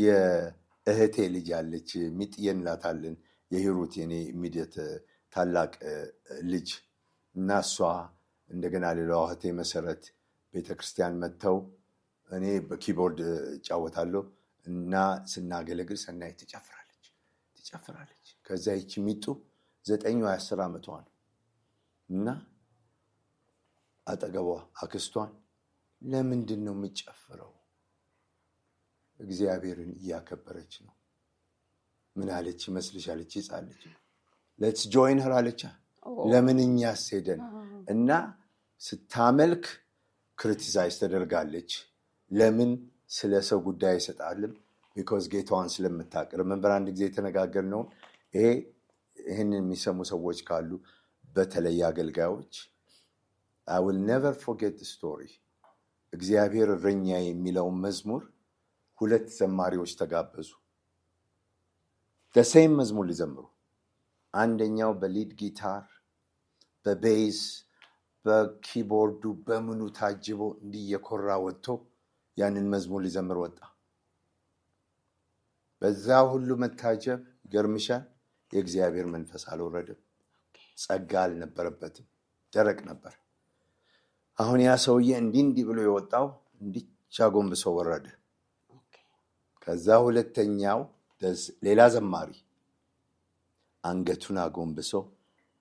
የእህቴ ልጅ አለች፣ ሚጥዬ እንላታለን፣ የሂሩት የኔ ኢሚዲየት ታላቅ ልጅ እና እሷ እንደገና ሌላዋ እህቴ መሰረት ቤተክርስቲያን መጥተው እኔ በኪቦርድ እጫወታለሁ እና ስናገለግል ሰናይ ትጨፍራለች። ከዛ ይቺ ሚጡ 9 ወይ 10 ዓመቷ ነው እና አጠገቧ አክስቷን ለምንድን ነው የምትጨፍረው? እግዚአብሔርን እያከበረች ነው። ምን አለች ይመስልሻለች? ይጻለች let's join her አለች። ለምን እኛስ ሄደን እና ስታመልክ ክሪቲሳይዝ ተደርጋለች። ለምን ስለ ሰው ጉዳይ አይሰጣልም? because ጌታዋን ስለምታቀር። መንበር አንድ ጊዜ የተነጋገርነው ይሄንን የሚሰሙ ሰዎች ካሉ በተለይ አገልጋዮች I will never forget the story። እግዚአብሔር እረኛ የሚለውን መዝሙር 2 ዘማሪዎች ተጋበዙ። the same መዝሙር ሊዘምሩ። አንደኛው በሊድ ጊታር፣ በቤዝ፣ በኪቦርዱ በምኑ ታጅቦ እንዲየኮራ ወጥቶ ያንን መዝሙር ሊዘምር ወጣ። በዛ ሁሉ መታጀብ ይገርምሻል፣ የእግዚአብሔር መንፈስ አልወረደም። ጸጋ አልነበረበትም፣ ደረቅ ነበር። አሁን ያ ሰውዬ እንዲህ ብሎ የወጣው እንዲቻ ጎንብሶ ወረደ። ከዛ ሁለተኛው ሌላ ዘማሪ አንገቱን አጎንብሶ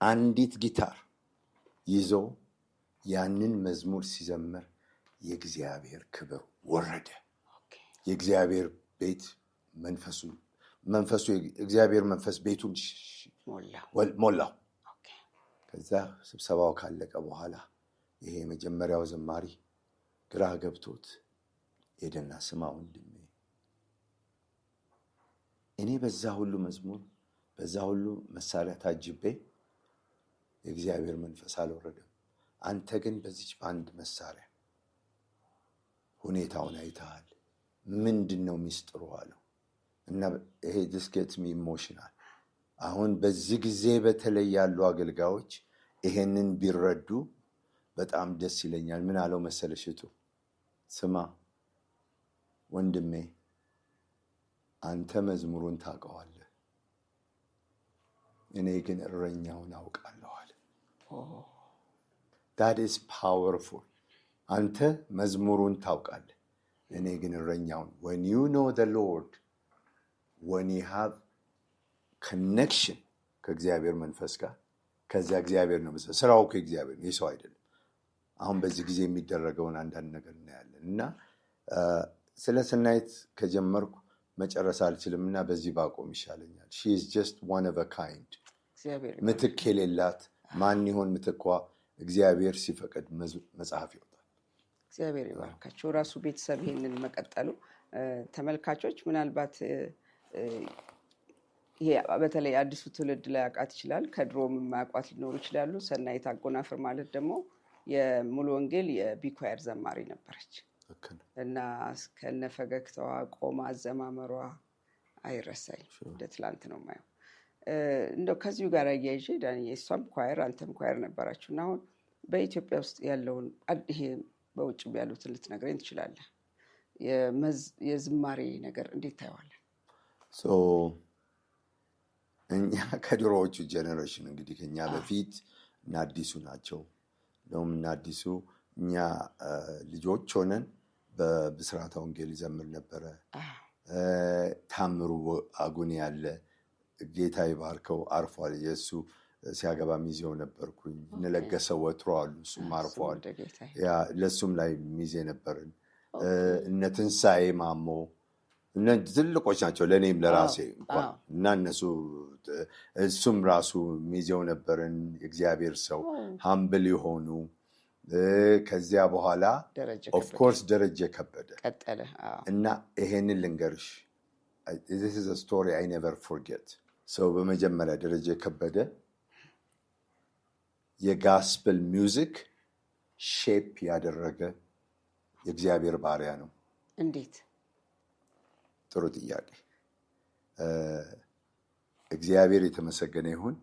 አንዲት ጊታር ይዞ ያንን መዝሙር ሲዘምር የእግዚአብሔር ክብር ወረደ። የእግዚአብሔር ቤት መንፈሱ የእግዚአብሔር መንፈስ ቤቱን ሞላው። ከዛ ስብሰባው ካለቀ በኋላ ይሄ የመጀመሪያው ዘማሪ ግራ ገብቶት ሄደና ስማ ወንድሜ፣ እኔ በዛ ሁሉ መዝሙር በዛ ሁሉ መሳሪያ ታጅቤ የእግዚአብሔር መንፈስ አልወረደም። አንተ ግን በዚች በአንድ መሳሪያ ሁኔታውን አይተሃል። ምንድን ነው ሚስጥሩ አለው። እና ይሄ this gets me emotional። አሁን በዚህ ጊዜ በተለይ ያሉ አገልጋዮች ይሄንን ቢረዱ በጣም ደስ ይለኛል። ምን አለው መሰለሽቱ? ስማ ወንድሜ፣ አንተ መዝሙሩን ታውቀዋለህ፣ እኔ ግን እረኛውን አውቃለሁ አለ። that is powerful። አንተ መዝሙሩን ታውቃለህ፣ እኔ ግን እረኛውን። when you know the Lord, when you have connection ከእግዚአብሔር መንፈስ ጋር፣ ከዚያ እግዚአብሔር ነው መሰለህ። ስራው ከእግዚአብሔር ነው፣ የሰው አይደለም። አሁን በዚህ ጊዜ የሚደረገውን አንዳንድ ነገር እናያለን እና ስለ ሰናይት ከጀመርኩ መጨረስ አልችልም እና በዚህ ባቆም ይሻለኛል። she is just one of a kind። ምትክ የሌላት ማን ይሆን ምትኳ? እግዚአብሔር ሲፈቅድ መጽሐፍ ይወጣል። እግዚአብሔር ይባርካቸው። ራሱ ቤተሰብ ይሄንን መቀጠሉ ተመልካቾች ምናልባት ይሄ በተለይ አዲሱ ትውልድ ላይ ያውቃት ይችላል፣ ከድሮም የማያውቋት ሊኖሩ ይችላሉ። ሰናይት አጎናፍር ማለት ደግሞ የሙሉ ወንጌል የቢኳየር ዘማሪ ነበረች እና ከነ ፈገግታዋ ቆማ አዘማመሯ አይረሳኝ። እንደ ትላንት ነው ማየው። እንደው ከዚሁ ጋር አያይዤ ዳኒ፣ እሷም ኳየር አንተም ኳየር ነበራችሁ እና አሁን በኢትዮጵያ ውስጥ ያለውን ይሄ በውጭ ያሉትን ልትነግረኝ ትችላለህ? የዝማሬ ነገር እንዴት ታየዋለህ? እኛ ከድሮዎቹ ጄኔሬሽን እንግዲህ ከኛ በፊት እና አዲሱ ናቸው። እንደውም እና አዲሱ እኛ ልጆች ሆነን በብስራተ ወንጌል ይዘምር ነበረ። ታምሩ አጉኒ ያለ ጌታ ይባርከው አርፏል። የእሱ ሲያገባ ሚዜው ነበርኩኝ። እንለገሰ ወትሮ አሉ፣ እሱም አርፏል። ለእሱም ላይ ሚዜ ነበርን። እነ ትንሣኤ ማሞ ትልቆች ናቸው ለእኔም ለራሴ እንኳን እና እሱም ራሱ ሚዜው ነበርን። የእግዚአብሔር ሰው ሀምብል የሆኑ ከዚያ በኋላ ኦፍኮርስ ደረጀ ከበደ እና ይሄንን ልንገርሽ፣ this is a story I never forget። ሰው በመጀመሪያ ደረጀ ከበደ የጋስፕል ሚውዚክ ሼፕ ያደረገ የእግዚአብሔር ባሪያ ነው። እንዴት? ጥሩ ጥያቄ። እግዚአብሔር የተመሰገነ ይሁን።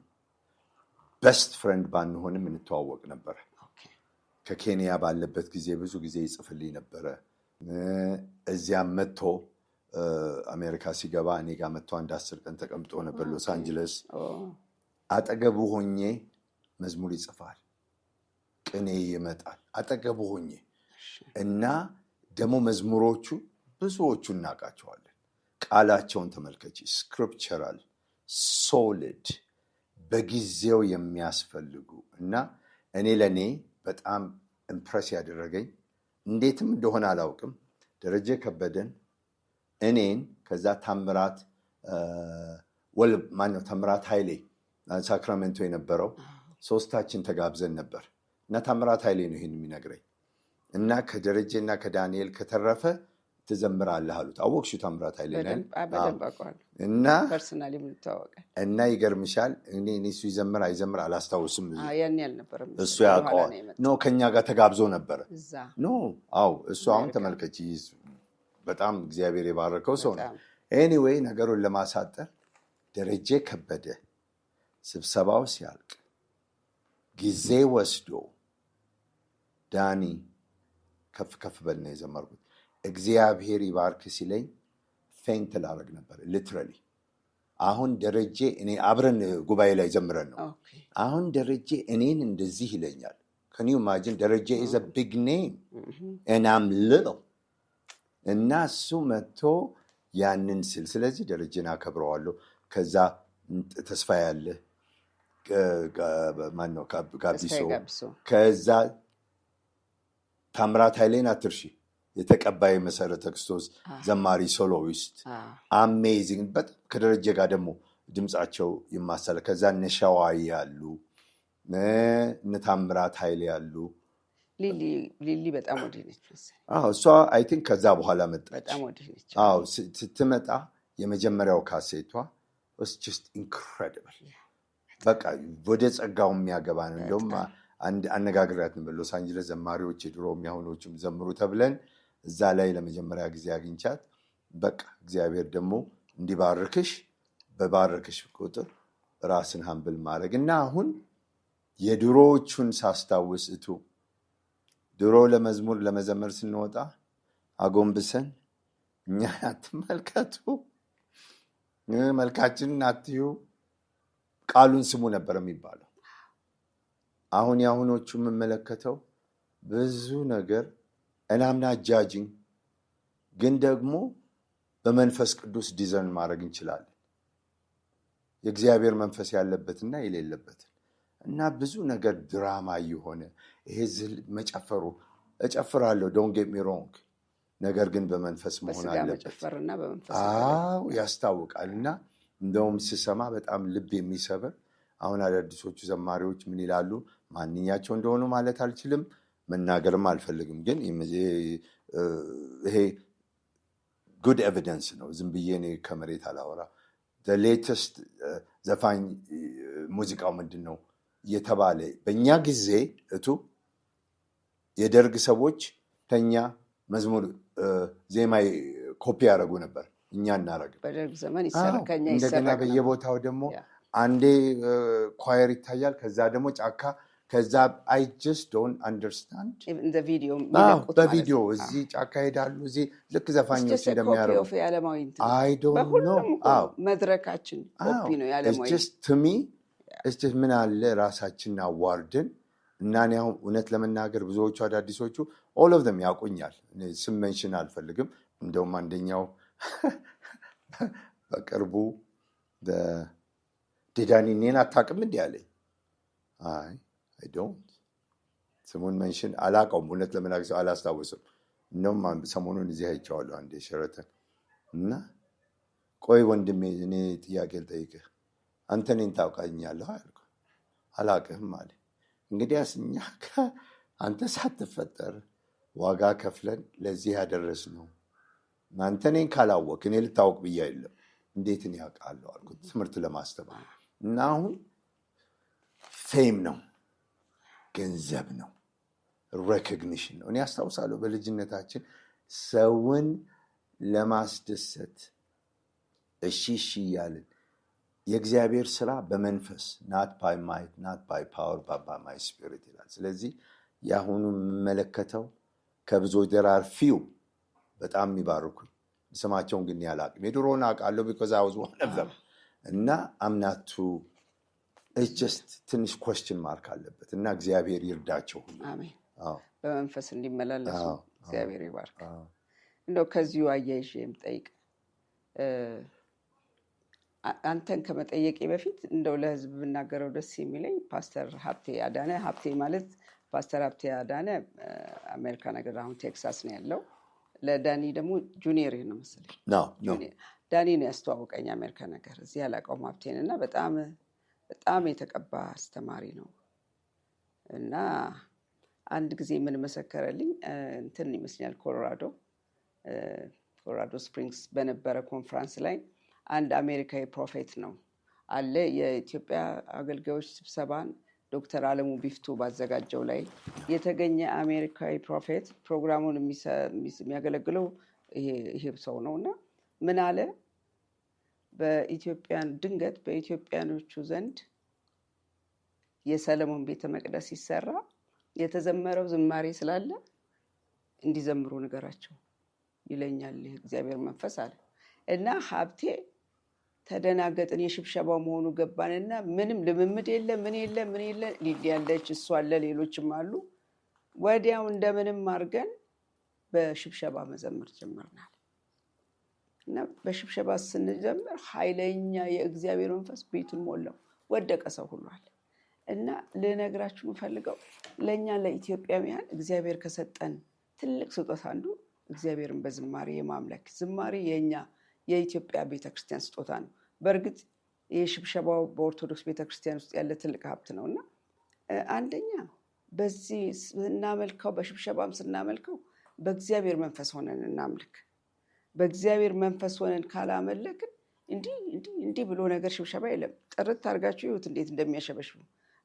በስት ፍሬንድ ባንሆንም እንተዋወቅ ነበር። ከኬንያ ባለበት ጊዜ ብዙ ጊዜ ይጽፍልኝ ነበረ። እዚያም መጥቶ አሜሪካ ሲገባ እኔ ጋር መጥቶ አንድ 10 ቀን ተቀምጦ ነበር ሎስ አንጀለስ። አጠገቡ ሆኜ መዝሙር ይጽፋል፣ ቅኔ ይመጣል አጠገቡ ሆኜ እና ደግሞ መዝሙሮቹ ብዙዎቹ እናውቃቸዋለን። ቃላቸውን ተመልከቺ፣ ስክሪፕቸራል ሶሊድ፣ በጊዜው የሚያስፈልጉ እና ለእኔ በጣም ኢምፕረስ ያደረገኝ እንዴትም እንደሆነ አላውቅም፣ ደረጀ ከበደን እኔን ከዛ ታምራት ታምራት ኃይሌ ሳክራሜንቶ የነበረው ሶስታችን ተጋብዘን ነበር እና ታምራት ኃይሌ ነው ይሄን የሚነግረኝ እና ከደረጀና ከዳንኤል ከተረፈ ትዘምራለህ አሉት። አወቅሽው ታምራት ኃይሌ ነን እና ፐርሰናሊ እና ይገርምሻል፣ እኔ እሱ ይዘምር አይዘምር አላስታውስም። እሱ ያውቀዋል። ከኛ ጋር ተጋብዞ ነበረ። እሱ አሁን ተመልከች፣ በጣም እግዚአብሔር የባረከው ሰው ነው። ኤኒዌይ ነገሩን ለማሳጠር ደረጀ ከበደ ስብሰባው ሲያልቅ ጊዜ ወስዶ ዳኒ ከፍ ከፍ በል ነው የዘመርኩት። እግዚአብሔር ይባርክ ሲለኝ ፌንት ላረግ ነበር ሊትራሊ። አሁን ደረጀ እኔ አብረን ጉባኤ ላይ ዘምረን ነው። አሁን ደረጀ እኔን እንደዚህ ይለኛል። can you imagine? ደረጀ is a big name and I'm little እና እሱ መጥቶ ያንን ስል ስለዚህ ደረጀን አከብረዋለሁ። ከዛ ተስፋ ያለ ማነው ጋቢሶ፣ ከዛ ታምራት ኃይሌን አትርሺ፣ የተቀባይ መሰረተ ክርስቶስ ዘማሪ ሶሎዊስት አሜዚንግ። በጣም ከደረጀ ጋር ደግሞ ድምፃቸው ይማሳል። ከዛ እነ ሸዋይ ያሉ እነ ታምራት ኃይሌ ያሉ ሊሊ በጣም ወዲህ ነች መሰለኝ። እሷ አይ ቲንክ ከዛ በኋላ መጣች። በጣም ወዲህ ነች። ስትመጣ የመጀመሪያው ካሴቷ was just incredible። በቃ ወደ ጸጋው የሚያገባ ነው። እንደውም አነጋግሪያት ነበር ሎስ አንጀለስ ዘማሪዎች የድሮ የሚያሆኖችም ዘምሩ ተብለን እዛ ላይ ለመጀመሪያ ጊዜ አግኝቻት በቃ እግዚአብሔር ደግሞ እንዲባርክሽ በባረክሽ ቁጥር ራስን ሀምብል ማድረግ እና አሁን የድሮዎቹን ሳስታውስ ድሮ ለመዝሙር ለመዘመር ስንወጣ አጎንብሰን እኛ አትመልከቱ፣ መልካችንን አትዩ፣ ቃሉን ስሙ ነበር የሚባለው። አሁን የአሁኖቹ የምመለከተው ብዙ ነገር እናምና ጃጅንግ፣ ግን ደግሞ በመንፈስ ቅዱስ ዲዛይን ማድረግ እንችላለን። የእግዚአብሔር መንፈስ ያለበትና የሌለበትን እና ብዙ ነገር ድራማ የሆነ ይሄ መጨፈሩ እጨፍራለሁ ዶንት ጌት ሚ ሮንግ፣ ነገር ግን በመንፈስ መሆን አለበት። ያስታውቃል። እና እንደውም ስሰማ በጣም ልብ የሚሰብር አሁን አዳዲሶቹ ዘማሪዎች ምን ይላሉ፣ ማንኛቸው እንደሆኑ ማለት አልችልም፣ መናገርም አልፈልግም፣ ግን ይሄ ጉድ ኤቪደንስ ነው። ዝም ብዬ እኔ ከመሬት አላወራ። ሌተስት ዘፋኝ ሙዚቃው ምንድን ነው የተባለ በእኛ ጊዜ የደርግ ሰዎች ከኛ መዝሙር ዜማ ኮፒ ያደረጉ ነበር፣ እኛ እናረግም። በደርግ ዘመን ይሰረከኛ እንደገና በየቦታው ደግሞ አንዴ ኳየር ይታያል፣ ከዛ ደግሞ ጫካ፣ ከዛ I just don't understand በቪዲዮ እዚህ ጫካ ሄዳሉ፣ እዚህ ልክ ዘፋኞች እንደሚያረጉ I don't know። መድረካችን ኮፒ ነው ያለማዊ። to me ምን አለ ራሳችንን አዋርድን እና እኔ አሁን እውነት ለመናገር ብዙዎቹ አዳዲሶቹ all of them ያውቁኛል። ስም ሜንሽን አልፈልግም። እንደውም አንደኛው በቅርቡ ዲዳኒ እኔን አታውቅም እንዲህ አለኝ። I don't ስሙን ሜንሽን አላውቀውም። እውነት ለመናገር አላስታውስም። እንደውም ሰሞኑን እዚህ አይቼዋለሁ አንዴ ሸረተን እና ቆይ ወንድሜ እኔ ጥያቄ ልጠይቅህ፣ አንተ እኔን ታውቃኛለህ አልኩ። አላውቅህም አለ። እንግዲያስ እኛ አንተ ሳትፈጠር ዋጋ ከፍለን ለዚህ ያደረስነው አንተ እኔን ካላወቅ እኔ ልታወቅ ብዬ የለም እንዴት እኔ ያውቃለሁ አልኩት፣ ትምህርት ለማስተማር እና አሁን ፌም ነው፣ ገንዘብ ነው፣ ሬኮግኒሽን ነው። እኔ አስታውሳለሁ በልጅነታችን ሰውን ለማስደሰት እሺ እያልን የእግዚአብሔር ስራ በመንፈስ not by might not by power but by my spirit ይላል። ስለዚህ የአሁኑ የምመለከተው ከብዙዎች there are few በጣም የሚባርኩኝ ስማቸውን ግን ያላቅም። የድሮውን አውቃለሁ because I was one of them እና I'm not too it's just ትንሽ question mark አለበት እና እግዚአብሔር ይርዳቸው ሁሉ። አሜን። በመንፈስ እንዲመላለሱ እግዚአብሔር ይባርክ። እንደው ከዚሁ አያይዤ የምጠይቅ አንተን ከመጠየቄ በፊት እንደው ለህዝብ ብናገረው ደስ የሚለኝ ፓስተር ሀብቴ አዳነ፣ ሀብቴ ማለት ፓስተር ሀብቴ አዳነ አሜሪካ ነገር አሁን ቴክሳስ ነው ያለው። ለዳኒ ደግሞ ጁኒየር ነው መሰለኝ ነው ዳኒ ነው ያስተዋወቀኝ አሜሪካ ነገር። እዚህ ያላቀው ሀብቴን እና በጣም የተቀባ አስተማሪ ነው። እና አንድ ጊዜ ምን መሰከረልኝ እንትን ይመስላል ኮሎራዶ ስፕሪንግስ በነበረ ኮንፈረንስ ላይ አንድ አሜሪካዊ ፕሮፌት ነው አለ የኢትዮጵያ አገልጋዮች ስብሰባን ዶክተር አለሙ ቢፍቱ ባዘጋጀው ላይ የተገኘ አሜሪካዊ ፕሮፌት ፕሮግራሙን የሚያገለግለው ይሄ ሰው ነውና ምን አለ፣ ድንገት በኢትዮጵያኖቹ ዘንድ የሰለሞን ቤተ መቅደስ ሲሰራ የተዘመረው ዝማሬ ስላለ እንዲዘምሩ ነገራቸው ይለኛል እግዚአብሔር መንፈስ አለ። እና ሀብቴ ተደናገጥን። የሽብሸባው መሆኑ ገባንና ምንም ልምምድ የለ ምን የለ ሊዲ ያለች እሷ አለ ሌሎችም አሉ። ወዲያው እንደምንም አድርገን በሽብሸባ መዘመር ጀመርናል። እና በሽብሸባ ስንጀምር ኃይለኛ የእግዚአብሔር መንፈስ ቤቱን ሞላው፣ ወደቀ ሰው ሁሉ አለ። እና ልነግራችሁ የምፈልገው ለእኛ ለኢትዮጵያውያን እግዚአብሔር ከሰጠን ትልቅ ስጦታ አንዱ እግዚአብሔርን በዝማሬ የማምለክ ዝማሬ የኛ የኢትዮጵያ ቤተክርስቲያን ስጦታ ነው። በእርግጥ የሽብሸባው በኦርቶዶክስ ቤተክርስቲያን ውስጥ ያለ ትልቅ ሀብት ነው እና አንደኛ በዚህ ስናመልከው በሽብሸባም ስናመልከው በእግዚአብሔር መንፈስ ሆነን እናምልክ። በእግዚአብሔር መንፈስ ሆነን ካላመለክን እንዲህ ብሎ ነገር ሽብሸባ የለም። ጥርት አድርጋችሁ ይሁት እንዴት እንደሚያሸበሽቡ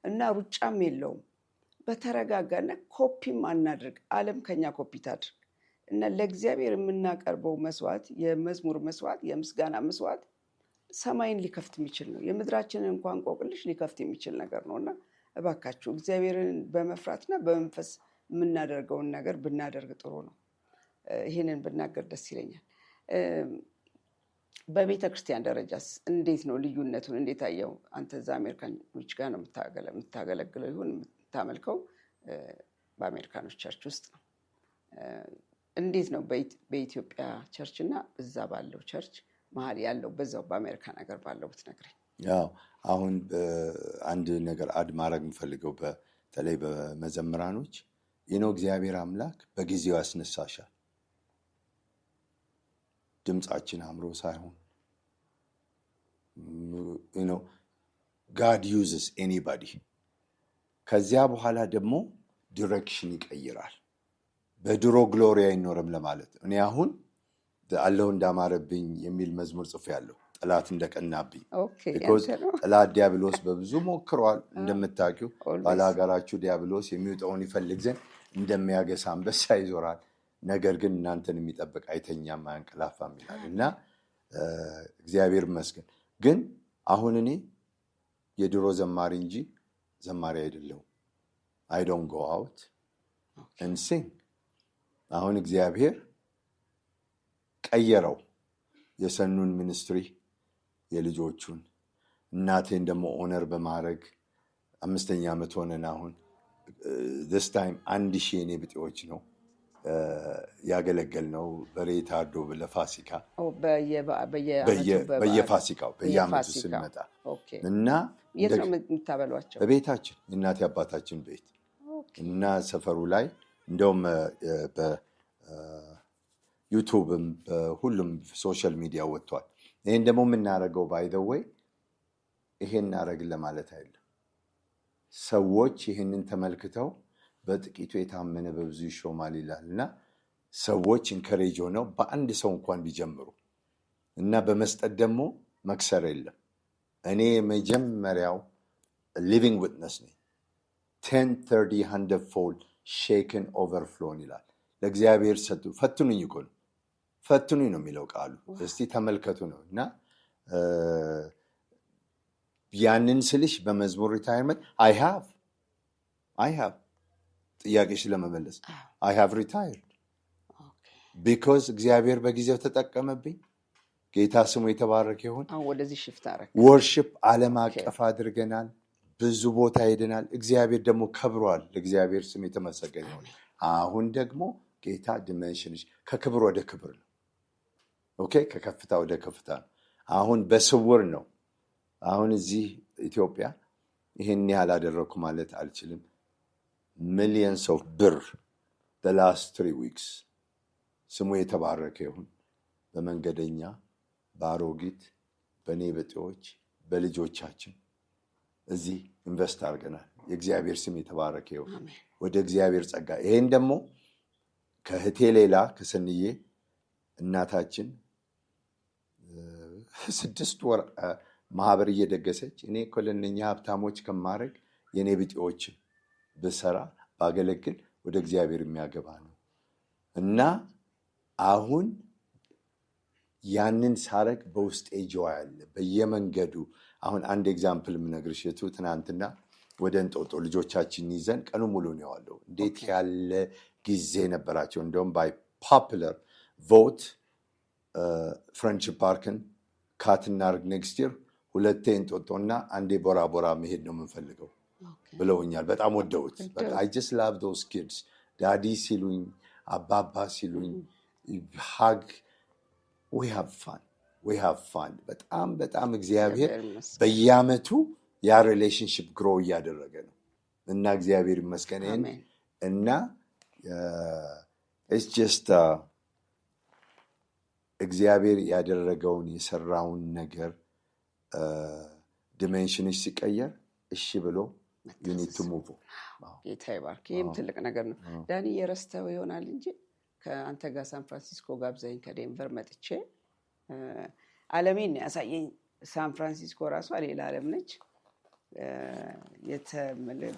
እና ሩጫም የለውም። በተረጋጋና ኮፒም አናድርግ። ዓለም ከኛ ኮፒ ታድርግ እና ለእግዚአብሔር የምናቀርበው መስዋዕት፣ የመዝሙር መስዋዕት፣ የምስጋና መስዋዕት ሰማይን ሊከፍት የሚችል ነው። የምድራችንን እንኳን ቆቅልሽ ሊከፍት የሚችል ነገር ነው እና እባካችሁ እግዚአብሔርን በመፍራትና በመንፈስ የምናደርገውን ነገር ብናደርግ ጥሩ ነው። ይህንን ብናገር ደስ ይለኛል። በቤተ ክርስቲያን ደረጃስ እንዴት ነው ልዩነቱን? እንዴት አየው አንተ? እዛ አሜሪካኖች ጋር ነው የምታገለግለው ይሁን የምታመልከው በአሜሪካኖች ቸርች ውስጥ ነው። እንዴት ነው በኢትዮጵያ ቸርች እና እዛ ባለው ቸርች መሀል ያለው በዛው በአሜሪካን ሀገር ባለው ብትነግረኝ። ያው አሁን አንድ ነገር አድ ማድረግ የምፈልገው በተለይ በመዘምራኖች እግዚአብሔር አምላክ በጊዜው ያስነሳሻል። ድምፃችን አምሮ ሳይሆን God uses anybody። ከዚያ በኋላ ደግሞ ዲሬክሽን ይቀይራል። በድሮ ግሎሪ አይኖርም ለማለት እኔ አሁን አለሁ እንዳማረብኝ የሚል መዝሙር ጽፌያለሁ። ጠላት እንደቀናብኝ ጠላት ዲያብሎስ በብዙ ሞክሯል። እንደምታውቂው ባላጋራችሁ ዲያብሎስ የሚውጠውን ይፈልግ ዘንድ እንደሚያገሳ አንበሳ ይዞራል፣ ነገር ግን እናንተን የሚጠብቅ አይተኛም አያንቀላፋም ይላል እና እግዚአብሔር ይመስገን። ግን አሁን እኔ የድሮ ዘማሪ እንጂ ዘማሪ አይደለሁም። I don't go out and sing። አሁን እግዚአብሔር ቀየረው የሰኑን ሚኒስትሪ የልጆቹን እናቴን ደግሞ ኦነር በማድረግ 5ኛ ዓመት ሆነን አሁን this time 1000 የኔ ብጤዎች ነው ያገለገል ነው። በሬ ታርዶ ለፋሲካ በየፋሲካው በየዓመቱ ስንመጣ እና የት ነው የምታበሏቸው? በቤታችን እናቴ አባታችን ቤት እና ሰፈሩ ላይ እንደውም በዩቱብም በሁሉም ሶሻል ሚዲያ ወጥቷል። ይሄን ደግሞ የምናደርገው ባይ ዘ ዌይ ይሄን እናደርግ ለማለት አይደለም። ሰዎች ይሄንን ተመልክተው በጥቂቱ የታመነ በብዙ ይሾማል ይላል እና ሰዎች ኢንከሬጅ ሆነው በአንድ ሰው እንኳን ቢጀምሩ እና በመስጠት ደግሞ መክሰር የለም። እኔ መጀመሪያው ሊቪንግ ዊትነስ ነኝ። 10 30 100 fold shaken overflown ይላል። ለእግዚአብሔር ሰጡ። ፈትኑኝ እኮ ነው፣ ፈትኑኝ ነው የሚለው ቃሉ። እስቲ ተመልከቱ ነው እና ያንን ስልሽ በመዝሙር ሪታይርመንት I have ጥያቄሽ ለመመለስ I have retired because እግዚአብሔር በጊዜው ተጠቀመብኝ። ጌታ ስሙ የተባረከ ይሁን። ወደዚህ ሽፍት አረክ ወርሺፕ ዓለም አቀፍ አድርገናል። ብዙ ቦታ ሄደናል። እግዚአብሔር ደግሞ ከብሯል። ለእግዚአብሔር ስም የተመሰገነ ይሁን። አሁን ደግሞ ጌታ ዲሜንሽንሽ ከክብር ወደ ክብር ነው። ኦኬ፣ ከከፍታ ወደ ከፍታ ነው። አሁን በስውር ነው። አሁን እዚህ ኢትዮጵያ ይሄን ያህል አደረኩ ማለት አልችልም። millions of ብር the last 3 weeks ስሙ የተባረከ ይሁን። በመንገደኛ በአሮጊት በኔ በጤዎች በልጆቻችን እዚህ ኢንቨስት አድርገናል። የእግዚአብሔር ስም የተባረከ ይሁን። ወደ እግዚአብሔር ጸጋ። ይሄን ደግሞ ከህቴ ሌላ ከሰንዬ እናታችን 6 ወር ማህበር እየደገሰች እኔ እኮ ለእነኛ ሀብታሞች ከማድረግ የኔ ብጤዎች ብሰራ ባገለግል ወደ እግዚአብሔር የሚያገባ ነው እና አሁን ያንን ሳረግ በውስጤ ጆይ አለ በየመንገዱ። አሁን አንድ ኤግዛምፕል የምነግርሽ የቱ ትናንትና ወደ እንጦጦ ልጆቻችን ይዘን ቀኑ ሙሉ ነው ያለው። እንዴት ያለ ጊዜ ነበራቸው። እንደውም ባይ ፖፑላር ቮት ፍሬንድሺፕ ፓርክን ካት እናድርግ ኔክስት ይር 2 እንጦጦና 1 ቦራ ቦራ መሄድ ነው የምንፈልገው ብለውኛል። በጣም ወደውት። በቃ I just love those kids። ዳዲ ሲሉኝ አባባ ሲሉኝ ሀግ we have fun በጣም እግዚአብሔር በየዓመቱ ያ ሪሌሽንሺፕ ግሮ እያደረገ ነው እና እግዚአብሔር ይመስገን እና it's just እግዚአብሔር ያደረገውን የሰራውን ነገር ዲሜንሽንሽ ሲቀየር እሺ ብሎ you need to move ጌታ ይባርክ። ይህም ትልቅ ነገር ነው። ዳኒ የረስተው ይሆናል እንጂ ከአንተ ጋር ሳን ፍራንሲስኮ ጋብዘኝ ከዴንቨር መጥቼ ዓለሜን ያሳየኝ። ሳን ፍራንሲስኮ ራሷ ሌላ ዓለም ነች።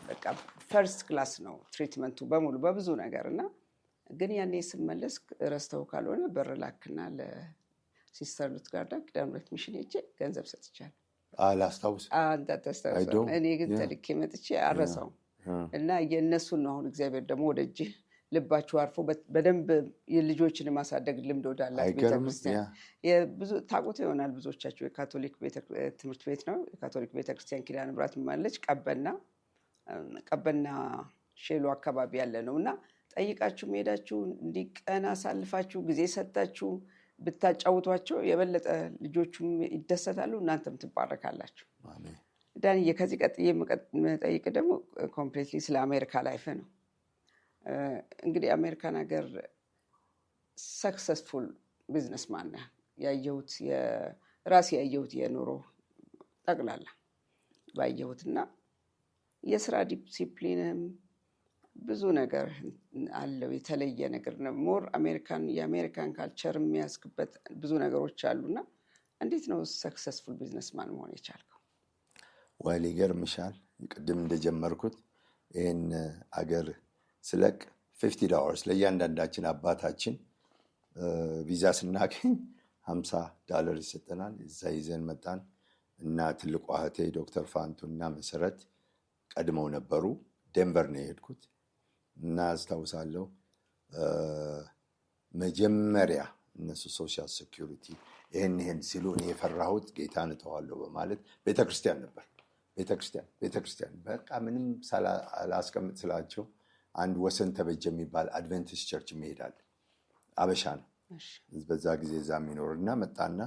በቃ ፈርስት ክላስ ነው ትሪትመንቱ በሙሉ በብዙ ነገር እና ግን ያኔ ስመለስ ረስተው ካልሆነ በር ላክና ለሲስተር ሉት ጋር ዳንበት ሚሽን ሄጄ ገንዘብ ሰጥቻለሁ። አላስታውስ አንተ ተስተውሰው እኔ ግን ተልኬ መጥቼ አረሳው እና የነሱን ነው አሁን እግዚአብሔር ደግሞ ወደ እጅ ልባችሁ አርፎ በደንብ የልጆችን ማሳደግ ልምድ ወዳላት ቤተክርስቲያን ብዙ ታውቁት ይሆናል ብዙዎቻችሁ የካቶሊክ ትምህርት ቤት ነው። የካቶሊክ ቤተክርስቲያን ኪዳነ ምሕረት ማለች ቀበና ሼሎ አካባቢ ያለ ነውና ጠይቃችሁ ሄዳችሁ እንዲቀና አሳልፋችሁ ጊዜ ሰጣችሁ ብታጫውቷቸው የበለጠ ልጆቹም ይደሰታሉ፣ እናንተም ትባረካላችሁ። አሜን። ዳንዬ ከዚህ ቀጥዬ መጠይቅ ደግሞ ኮምፕሊትሊ ስለ አሜሪካ ላይፍ ነው። እንግዲህ አሜሪካን ሀገር ሰክሰስፉል ቢዝነስማን ነህ። ራሴ ያየሁት የኑሮ ጠቅላላ ባየሁትና የስራ ዲሲፕሊንም ብዙ ነገር አለው። የተለየ ነገር ነው። ሞር የአሜሪካን ካልቸር የሚያስክበት ብዙ ነገሮች አሉና እንዴት ነው ሰክሰስፉል ቢዝነስማን መሆን የቻልከው? ወይል ይገርምሻል። ቅድም እንደጀመርኩት ይህን አገር ስለቅ $50 ለእያንዳንዳችን አባታችን ቪዛ ስናገኝ $50 ይሰጠናል። እዛ ይዘን መጣን እና ትልቋ እህቴ ዶክተር ፋንቱ እና መሰረት ቀድመው ነበሩ። ዴንቨር ነው የሄድኩት እና አስታውሳለሁ መጀመሪያ እነሱ ሶሻል ሴኩሪቲ ይህን ሲሉ እኔ የፈራሁት ጌታን እተዋለሁ በማለት ቤተክርስቲያን ነበር። ቤተክርስቲያን በቃ ምንም ሳላስቀምጥ ስላቸው አንድ ወሰን ተበጀ የሚባል አድቨንቲስት ቸርች መሄዳል። አበሻ ነው በዛ ጊዜ እዛ የሚኖርና መጣና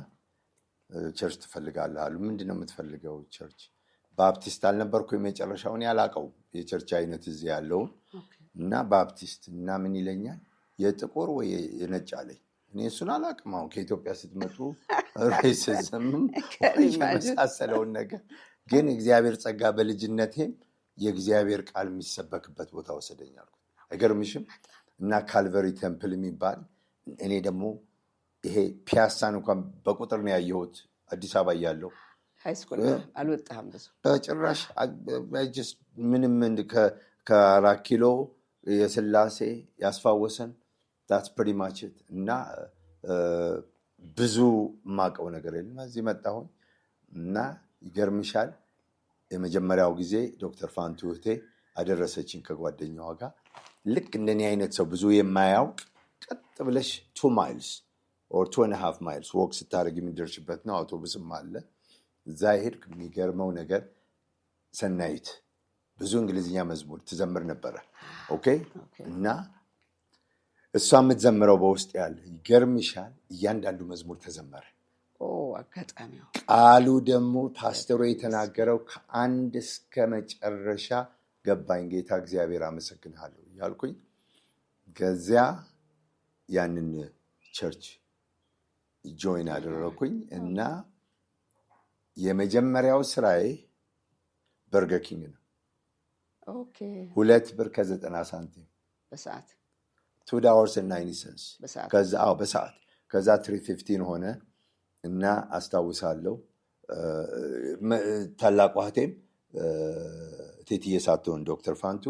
ቸርች ትፈልጋለህ አሉ። ምንድን ነው የምትፈልገው ቸርች? ባፕቲስት አልነበርኩ የመጨረሻውን ያላቀው የቸርች አይነት እዚህ ያለውን እና ባፕቲስት እና ምን ይለኛል የጥቁር ወይ የነጭ አለኝ። እኔ እሱን አላቅም። አሁን ከኢትዮጵያ ስትመጡ ሬሲዝምም የመሳሰለውን ነገር ግን እግዚአብሔር ጸጋ በልጅነቴም የእግዚአብሔር ቃል የሚሰበክበት ቦታ ወሰደኛል። አይገርምሽም? እና ካልቨሪ ቴምፕል የሚባል እኔ ደግሞ ይሄ ፒያሳን እንኳን በቁጥር ነው ያየሁት አዲስ አበባ እያለሁ። ሃይስኩል አልወጣህም? ብዙ በጭራሽ ምንም ከ4 ኪሎ የስላሴ ያስፋወሰን that's pretty much it እና ብዙ ማቀው ነገር የለም። እዚህ መጣሁኝ እና ይገርምሻል የመጀመሪያው ጊዜ ዶክተር ፋንቱ እህቴ አደረሰችኝ ከጓደኛዋ ጋር። ልክ እንደኔ አይነት ሰው ብዙ የማያውቅ ቀጥ ብለሽ 2 miles or 2.5 miles ወክ ስታደርግ የሚደርሽበት ነው። አውቶቡስም አለ። እዛ ሄድክ። የሚገርመው ነገር ሰናይት ብዙ እንግሊዝኛ መዝሙር ትዘምር ነበረ። ኦኬ እና እሷ የምትዘምረው በውስጥ ያለ ይገርምሻል። እያንዳንዱ መዝሙር ተዘመረ። አጋጣሚው ቃሉ ደግሞ ፓስተሩ የተናገረው ከአንድ እስከ መጨረሻ ገባኝ። ጌታ እግዚአብሔር አመሰግንሃለሁ እያልኩኝ ከዚያ ያንን ቸርች ጆይን አደረኩኝ እና የመጀመሪያው ስራዬ በርገር ኪንግ ነው። ኦኬ $2.90 በሰዓት $2.90 በሰዓት ከዛ 3.15 ሆነ እና አስታውሳለሁ። ታላቋ እህቴም ቴትዬ ሳትሆን ዶክተር ፋንቱ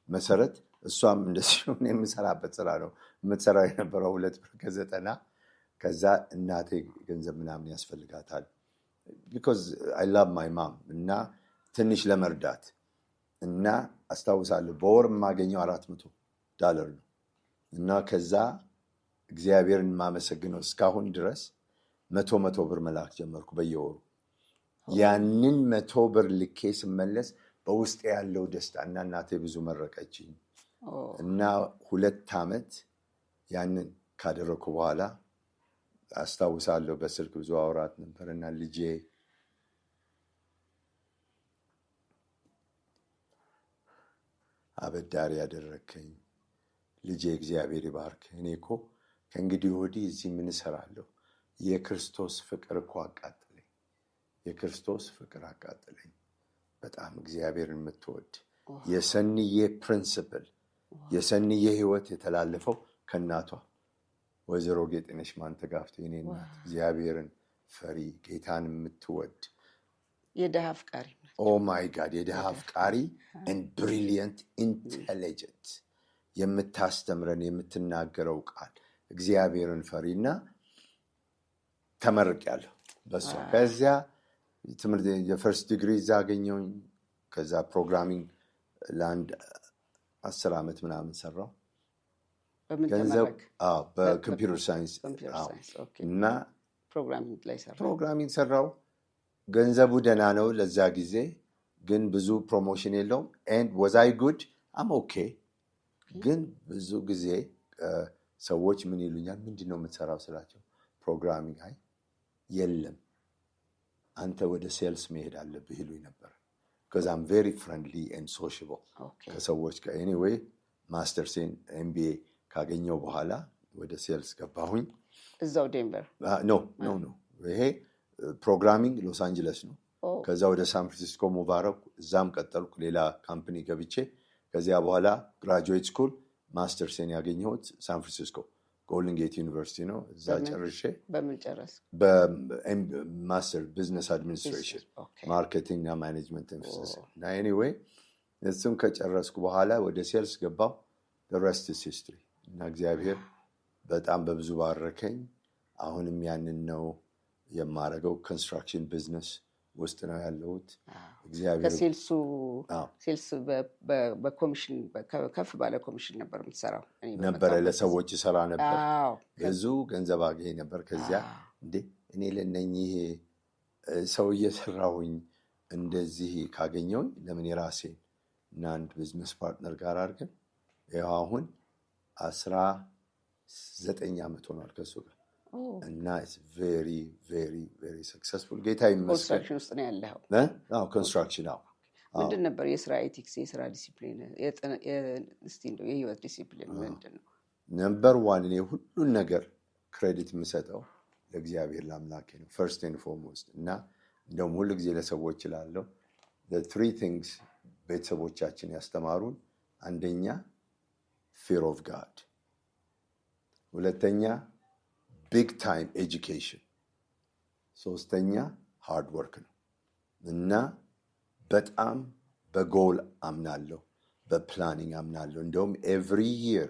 መሰረት እሷም እንደዚሁ የምሰራበት ስራ ነው የምትሰራው የነበረው $2.90 ከዛ እናቴ ገንዘብ ምናምን ያስፈልጋታል because I love my mom እና ትንሽ ለመርዳት እና አስታውሳለሁ በወር የማገኘው $400 ነው እና ከዛ እግዚአብሔርን የማመሰግነው እስካሁን ድረስ 100 ብር መላክ ጀመርኩ በየወሩ። ያንን 100 ብር ልኬ ስመለስ በውስጥ ያለው ደስታ እና እናቴ ብዙ መረቀችኝ እና 2 ዓመት ያንን ካደረኩ በኋላ አስታውሳለሁ በስልክ ብዙ አውራት ነበርና ልጄ አበዳሪ ያደረከኝ ልጄ እግዚአብሔር ይባርክ። እኔ እኮ ከእንግዲህ ወዲህ እዚህ ምን እሰራለሁ? የክርስቶስ ፍቅር እኮ አቃጠለኝ። የክርስቶስ ፍቅር አቃጠለኝ። በጣም እግዚአብሔርን የምትወድ የሰንዬ ፕሪንስፕል የሰንዬ ህይወት የተላለፈው ከእናቷ ወይዘሮ ጌጤነሽ ማንተጋፍቶ የኔ እናት እግዚአብሔርን ፈሪ ጌታን የምትወድ የድሃ አፍቃሪ ኦ ማይ ጋድ የድሃ አፍቃሪ and brilliant intelligent የምታስተምረን የምትናገረው ቃል እግዚአብሔርን ፈሪና ተመርቄያለሁ በሷ። ከዚያ ትምህርት የፈርስት ዲግሪ እዛ አገኘሁኝ። ከዛ ፕሮግራሚንግ ለአንድ 10 ዓመት ምናምን ሰራው። ገንዘብ በኮምፒውተር ሳይንስ እና ፕሮግራሚንግ ሰራው። ገንዘቡ ደህና ነው ለዛ ጊዜ፣ ግን ብዙ ፕሮሞሽን የለውም። and was I good? I'm okay። ግን ብዙ ጊዜ ሰዎች ምን ይሉኛል፣ ምንድን ነው የምትሰራው ስላቸው፣ ፕሮግራሚንግ። አይ የለም አንተ ወደ ሴልስ መሄድ አለብህ ይሉኝ ነበር። because I'm very friendly and sociable ከሰዎች ጋር። anyway ማስተርሴን MBA ካገኘው በኋላ ወደ ሴልስ ገባሁኝ። እዛው ዴንቨር ኖ ይሄ ፕሮግራሚንግ ሎስ አንጀለስ ነው። ከዛ ወደ ሳን ፍራንሲስኮ ሙቭ አደረኩ። እዛም ቀጠልኩ ሌላ ካምፓኒ ገብቼ። ከዚያ በኋላ ግራጁዌት ስኩል ማስተርሴን ያገኘሁት ሳን ፍራንሲስኮ ጎልደን ጌት ዩኒቨርሲቲ ነው። እዛ ጨርሼ በምን ጨረስ? በማስተር ቢዝነስ አድሚኒስትሬሽን ማርኬቲንግ እና ማኔጅመንት እና ኤኒዌይ እሱም ከጨረስኩ በኋላ ወደ ሴልስ ገባሁ። the rest is history እና እግዚአብሔር በጣም በብዙ ባረከኝ። አሁንም ያንን ነው የማረገው። ኮንስትራክሽን ቢዝነስ ውስጥ ነው ያለሁት። እግዚአብሔር ሴልስ በኮሚሽን ከፍ ባለ ኮሚሽን ነበር የምትሰራው? ነበረ ለሰዎች ሰራ ነበር። ብዙ ገንዘብ አገኝ ነበር። ከዚያ እንዴ እኔ ለነኚህ ሰው እየሰራሁኝ እንደዚህ ካገኘሁኝ ለምን የራሴን እና አንድ ቢዝነስ ፓርትነር ጋር አድርገን ይኸው አሁን 19 ዓመት ሆኗል ከሱ ጋር እና it's very very very successful። ጌታ ይመስገን። ኮንስትራክሽን ውስጥ ነው ያለው? አዎ ኮንስትራክሽን። አዎ ምንድን ነበር የስራ ኤቲክስ፣ የስራ ዲሲፕሊን፣ እስቲ እንደው የህይወት ዲሲፕሊን ምንድን ነው? ነምበር 1 እኔ ሁሉን ነገር ክሬዲት የምሰጠው ለእግዚአብሔር ለአምላኬ ነው first and foremost። እና እንደውም ሁሉ ጊዜ ለሰዎች እላለሁ the 3 things ቤተሰቦቻችን ያስተማሩን፣ አንደኛ fear of God፣ ሁለተኛ big time education፣ ሶስተኛ hard work ነው። እና በጣም በጎል አምናለሁ፣ በፕላኒንግ አምናለሁ። እንደውም every year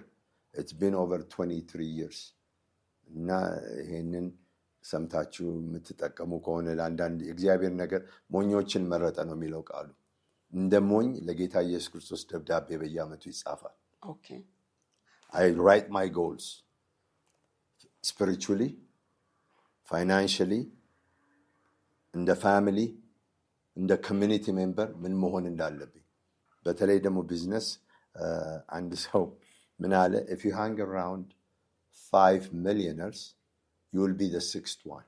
it's been over 23 years እና ይሄንን ሰምታችሁ የምትጠቀሙ ከሆነ ለአንዳንድ የእግዚአብሔር ነገር ሞኞችን መረጠ ነው የሚለው ቃሉ። እንደ ሞኝ ለጌታ ኢየሱስ ክርስቶስ ደብዳቤ በየዓመቱ ይጻፋል። I write my goals spiritually, financially, in the family, in the community member ምን መሆን እንዳለብኝ። በተለይ ደግሞ ቢዝነስ አንድ ሰው ምን አለ፣ if you hang around 5 millionaires you will be the 6th one።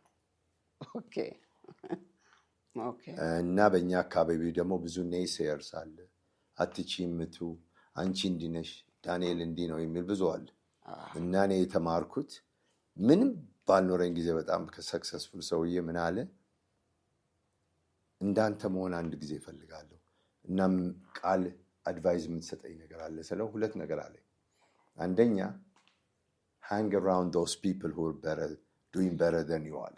እና በእኛ አካባቢ ደግሞ ብዙ ኔይሴየርስ አለ። አትችይምቱ፣ አንቺ እንዲህ ነሽ፣ ዳንኤል እንዲህ ነው የሚል ብዙ አለ። እና እኔ የተማርኩት ምንም ባልኖረኝ ጊዜ በጣም ከሰክሰስፉል ሰውዬ ምን አለ፣ እንዳንተ መሆን አንድ ጊዜ እፈልጋለሁ። እናም ቃል አድቫይዝ የምትሰጠኝ ነገር አለ ስለው 2 ነገር አለ። አንደኛ hang around those people who are doing better than you are።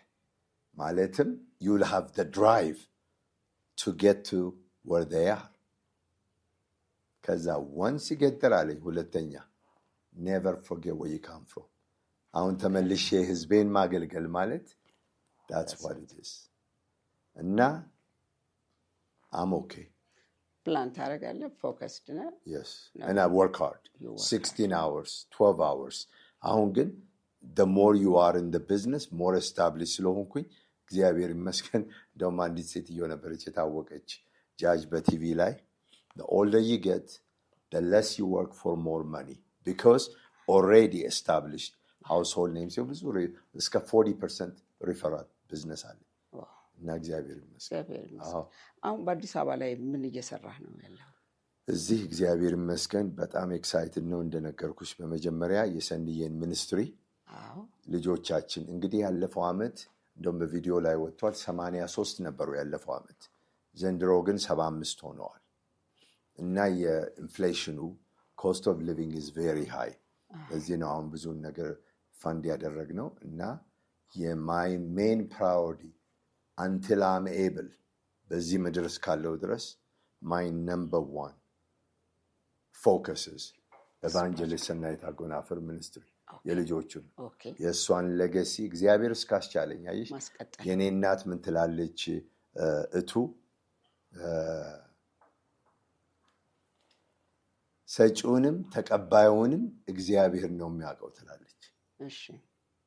ማለትም you'll have the drive to get to where they are። ከዛ once you get there አለኝ፣ ሁለተኛ never forget where you come from። አሁን ተመልሼ ህዝቤን ማገልገል ማለት that's what it is። እና I'm okay። ፕላን ታደርጋለህ፣ ፎከስድ ነህ? Yes and I work hard 16 hours 12 hours። አሁን ግን the more you are in the business more established ስለሆንኩኝ እግዚአብሔር ይመስገን። እንደውም አንዲት ሴትዮ ነበረች የታወቀች ጃጅ በቲቪ ላይ the older you get the less you work for more money because already established ሃውስሆልድ ኔም ሲሆን ብዙ እስከ 40% ሪፈራል ቢዝነስ አለ እና እግዚአብሔር ይመስገን። አሁን በአዲስ አበባ ላይ ምን እየሰራህ ነው ያለው? እዚህ እግዚአብሔር ይመስገን በጣም ኤክሳይትድ ነው። እንደነገርኩሽ በመጀመሪያ የሰንድዬን ሚኒስትሪ ልጆቻችን እንግዲህ ያለፈው ዓመት እንደውም በቪዲዮ ላይ ወጥቷል 83 ነበሩ ያለፈው ዓመት። ዘንድሮ ግን 75 ሆነዋል እና የኢንፍሌሽኑ ኮስት ኦፍ ሊቪንግ ኢዝ ቬሪ ሃይ። ለዚህ ነው አሁን ብዙውን ነገር ፈንድ ያደረግነው እና የማይ ሜን ፕራዮሪቲ አንቲል አም ኤብል በዚህ ምድር እስካለው ድረስ ማይ ነምበር ዋን ፎከስስ ኤቫንጀሊስት ሰናይት አጎናፍር ሚኒስትሪ የልጆቹን የእሷን ሌጋሲ እግዚአብሔር እስካስቻለኝ አየሽ። የኔ እናት ምን ትላለች እቱ ሰጪውንም ተቀባዩንም እግዚአብሔር ነው የሚያውቀው ትላለች።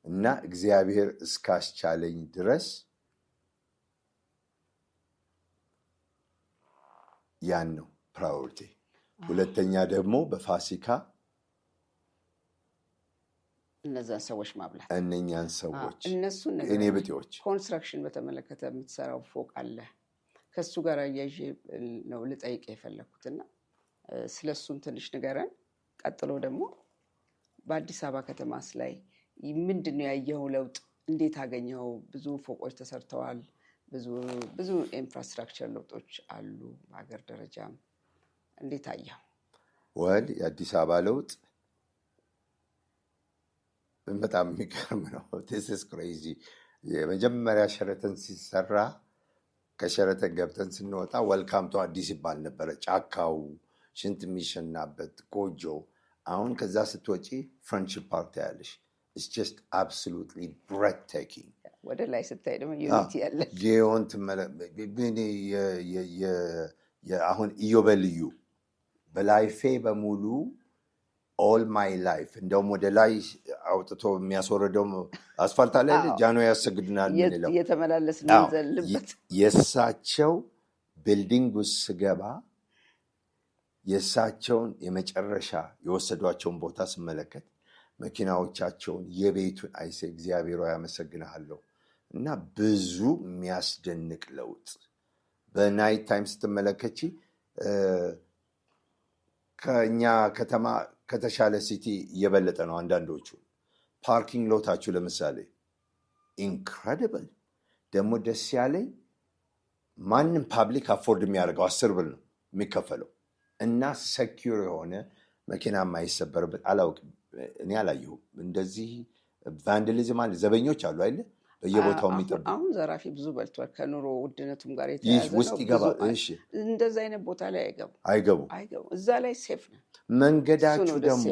እና እግዚአብሔር እስካስቻለኝ ድረስ ያን ነው ፕራዮሪቲ። ሁለተኛ ደግሞ በፋሲካ እነዛን ሰዎች ማብላት እነኛን ሰዎች እነሱን እኔ ብጤዎች ኮንስትራክሽን በተመለከተ የምትሰራው ፎቅ አለ። ከሱ ጋር አያይዤ ነው ልጠይቅ የፈለኩትና ስለሱም ትንሽ ንገረን። ቀጥሎ ደግሞ በአዲስ አበባ ከተማስ ላይ ምንድነው ያየኸው ለውጥ? እንዴት አገኘኸው? ብዙ ፎቆች ተሰርተዋል። ብዙ ኢንፍራስትራክቸር ለውጦች አሉ በሀገር ደረጃም። እንዴት አየኸው? የአዲስ አበባ ለውጥ በጣም የሚገርም ነው። this is crazy። የመጀመሪያ ሸረተን ሲሰራ ከሸረተን ገብተን ስንወጣ ወልካም ቱ አዲስ ይባል ነበረ። ጫካው፣ ሽንት የሚሸናበት ጎጆ። አሁን ከዛ ስትወጪ ፍሬንድሺፕ ፓርክ ያለሽ it's just absolutely breathtaking። ወደ ላይ ስታይ ደግሞ ዩኒቲ ያለ ጌዮን አሁን ኢዮቤልዩ በላይፌ በሙሉ ኦል ማይ ላይፍ እንደውም ወደ ላይ አውጥቶ የሚያስወርደው አስፋልት ላይ ጃኖ ያሰግድናል ምንለው እየተመላለስ እንዘልበት። የእሳቸው ቢልዲንግ ውስጥ ስገባ የእሳቸውን የመጨረሻ የወሰዷቸውን ቦታ ስመለከት መኪናዎቻቸውን የቤቱን አይሴ እግዚአብሔር ያመሰግንሃለሁ። እና ብዙ የሚያስደንቅ ለውጥ በናይት ታይም ስትመለከቺ ከኛ ከተማ ከተሻለ ሲቲ እየበለጠ ነው። አንዳንዶቹ ፓርኪንግ ሎታችሁ ለምሳሌ ኢንክሬዲብል። ደግሞ ደስ ያለኝ ማንም ፓብሊክ አፎርድ የሚያደርገው 10 ብር ነው የሚከፈለው እና ሰኪዩር የሆነ መኪና የማይሰበርበት አላውቅም። እኔ አላየሁም እንደዚህ። ቫንደሊዝም አለ፣ ዘበኞች አሉ አይደል በየቦታው የሚጠብቁ። አሁን ዘራፊ ብዙ በልቷል። ከኑሮ ውድነቱም ጋር የተያያዘ ውስጥ ይገባ። እሺ እንደዛ አይነት ቦታ ላይ አይገቡ። እዛ ላይ ሴፍ ነው። መንገዳችሁ ደግሞ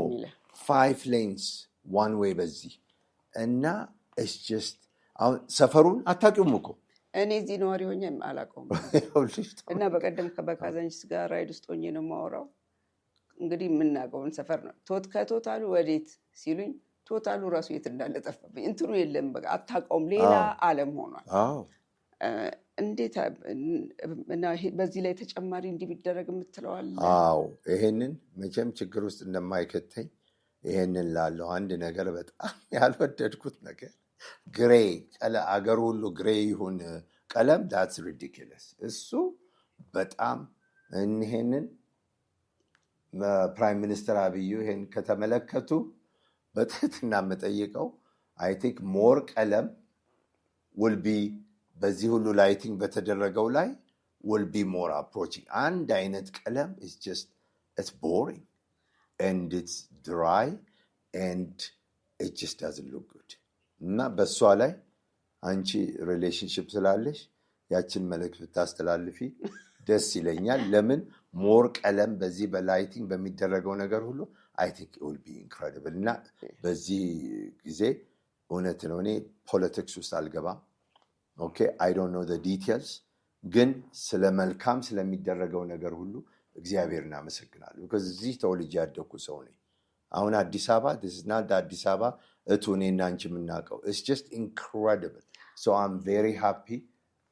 5 lanes one way በዚህ እና it's just አሁን ሰፈሩን አታውቂውም እኮ። እኔ እዚህ ነዋሪ ሆኜ አላውቀውም እና በቀደም በካዛንቺስ ጋር ራይድ ውስጥ ሆኜ ነው የማወራው። እንግዲህ የምናውቀውን ሰፈር ነው። ከቶታሉ ወዴት ሲሉኝ ቶታሉ ራሱ የት እንዳለ ጠፋብኝ። እንትኑ የለም በቃ አታውቀውም። ሌላ ዓለም ሆኗል። እንዴት እና በዚህ ላይ ተጨማሪ እንዲህ ቢደረግ የምትለዋል? ይሄንን መቼም ችግር ውስጥ እንደማይከተኝ ይሄንን ላለው አንድ ነገር በጣም ያልወደድኩት ነገር ግሬ አገር ሁሉ ግሬ ይሁን ቀለም that's ridiculous። እሱ በጣም ይሄንን ፕራይም ሚኒስትር አብዩ ይሄን ከተመለከቱ በትህትና የምጠይቀው አይ ቲንክ ሞር ቀለም will be በዚህ ሁሉ ላይቲንግ በተደረገው ላይ will be more approaching። አንድ አይነት ቀለም is just it's boring and it's dry and it just doesn't look good። እና በሷ ላይ አንቺ ሪሌሽንሽፕ ስላለሽ ያችን መልእክት ብታስተላልፊ ደስ ይለኛል። ለምን ሞር ቀለም በዚህ በላይቲንግ በሚደረገው ነገር ሁሉ I think it will be incredible። እና በዚህ ጊዜ እውነት ነው እኔ ፖለቲክስ ውስጥ አልገባም። ኦኬ I don't know the details፣ ግን ስለ መልካም ስለሚደረገው ነገር ሁሉ እግዚአብሔርን አመሰግናለሁ። because እዚህ ተወልጄ ያደኩ ሰው ነኝ። አሁን አዲስ አበባ this is not the አዲስ አበባ እቱ እኔና አንቺ የምናውቀው it's just incredible። so I'm very happy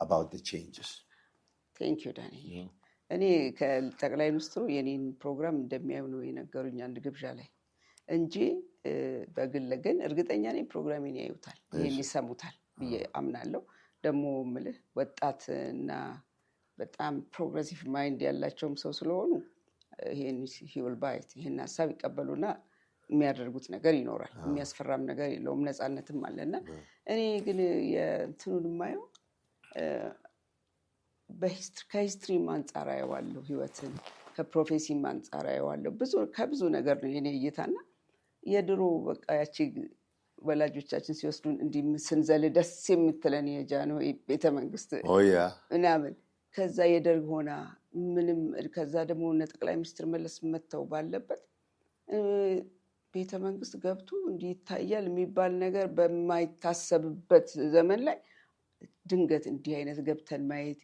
about the changes። Thank you ዳኒ። እኔ ከጠቅላይ ሚኒስትሩ የኔን ፕሮግራም እንደሚያዩ ነው የነገሩኝ አንድ ግብዣ ላይ እንጂ በግል ግን እርግጠኛ ነኝ ፕሮግራሜን ያዩታል፣ ይሄን ይሰሙታል ብዬ አምናለሁ። ደግሞ ምልህ ወጣትና በጣም ፕሮግሬሲቭ ማይንድ ያላቸውም ሰው ስለሆኑ ይሄን ሂውል ባይት ይሄን ሀሳብ ይቀበሉና የሚያደርጉት ነገር ይኖራል። የሚያስፈራም ነገር የለውም፣ ነፃነትም አለና እኔ ግን የእንትኑን የማየው ከሂስትሪም አንጻር አየዋለሁ፣ ህይወትን ከፕሮፌሲም አንጻር አየዋለሁ። ከብዙ ነገር ነው የኔ እይታና የድሮ በቃ ያቺ ወላጆቻችን ሲወስዱን እንዲህ ስንዘል ደስ የምትለን የጃንሆይ ቤተመንግስት ምናምን ከዛ የደርግ ሆና ምንም ከዛ ደግሞ እነ ጠቅላይ ሚኒስትር መለስ መተው ባለበት ቤተመንግስት ገብቶ እንዲህ ይታያል የሚባል ነገር በማይታሰብበት ዘመን ላይ ድንገት እንዲህ አይነት ገብተን ማየት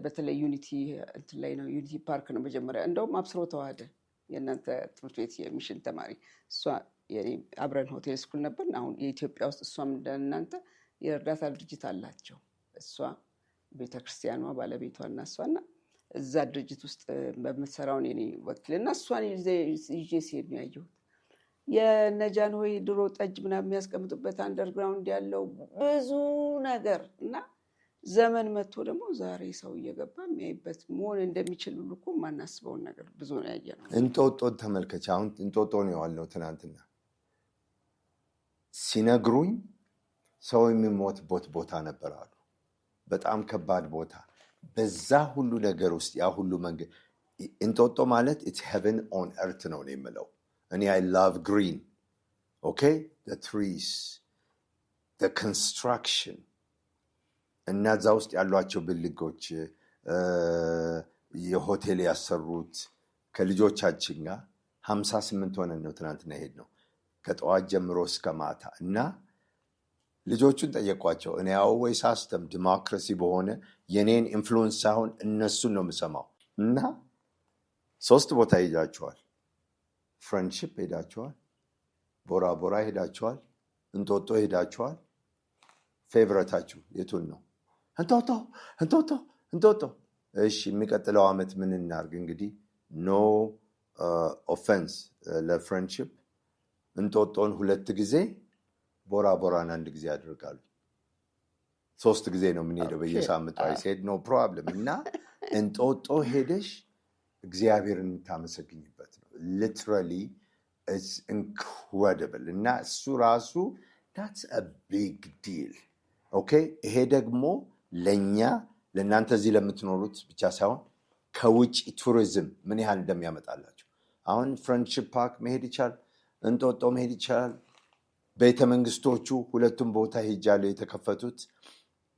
በተለይ ዩኒቲ እንትን ላይ ነው፣ ዩኒቲ ፓርክ ነው መጀመሪያ። እንደውም አብስሮ ተዋህደ የእናንተ ትምህርት ቤት የሚሽን ተማሪ እሷ አብረን ሆቴል ስኩል ነበር። አሁን የኢትዮጵያ ውስጥ እሷም እንደናንተ የእርዳታ ድርጅት አላቸው። እሷ ቤተክርስቲያኗ ባለቤቷና እሷና እዛ ድርጅት ውስጥ በምትሰራውን የኔ ወኪልና እሷን ይዤ ሲሄድ ነው ያየሁት። የነጃንሆይ ድሮ ጠጅ ምናምን የሚያስቀምጡበት አንደርግራውንድ ያለው ብዙ ነገር እና ዘመን መጥቶ ደግሞ ዛሬ ሰው እየገባ የሚያይበት መሆን እንደሚችል ሁሉ እኮ የማናስበውን ነገር ብዙ ነው ያየነው። እንጦጦን ተመልከች። አሁን እንጦጦ ነው የዋልነው ትናንትና። ሲነግሩኝ ሰው የሚሞትበት ቦታ ነበር አሉ። በጣም ከባድ ቦታ። በዛ ሁሉ ነገር ውስጥ ያ ሁሉ መንገድ እንጦጦ ማለት it's heaven on earth ነው የምለው እኔ። I love green, okay, the trees, the construction እና እዛ ውስጥ ያሏቸው ብልጎች የሆቴል ያሰሩት ከልጆቻችን ጋር 58 ሆነን ነው ትናንትና የሄድነው ከጠዋት ጀምሮ እስከ ማታ። እና ልጆቹን ጠየቋቸው። እኔ always ask them ዲሞክራሲ በሆነ የኔን ኢንፍሉዌንስ ሳይሆን እነሱን ነው የምሰማው። እና 3 ቦታ ሄዳችኋል፣ ፍሬንድሺፕ ሄዳችኋል፣ ቦራ ቦራ ሄዳችኋል፣ እንጦጦ ሄዳችኋል። ፌቨረታችሁ የቱን ነው? እንጦጦ እንጦጦ እንጦጦ። እሺ የሚቀጥለው ዓመት ምን እናርግ እንግዲህ? ኖ ኦፌንስ ለፍሬንድሺፕ እንጦጦን 2 ጊዜ ቦራ ቦራን 1 ጊዜ ያደርጋሉ። 3 ጊዜ ነው የምንሄደው በየሳምንቱ። አይ ሴድ ኖ ፕሮብለም። እና እንጦጦ ሄደሽ እግዚአብሔርን የምታመሰግኝበት ነው። ሊትራሊ ኢትስ ኢንክሬዲብል። እና እሱ ራሱ that's a big deal. ኦኬ። ይሄ ደግሞ ለኛ ለእናንተ እዚህ ለምትኖሩት ብቻ ሳይሆን ከውጭ ቱሪዝም ምን ያህል እንደሚያመጣላቸው። አሁን ፍሬንድሺፕ ፓርክ መሄድ ይቻላል፣ እንጦጦ መሄድ ይቻላል። ቤተ መንግስቶቹ 2ቱም ቦታ ሄጃለሁ የተከፈቱት።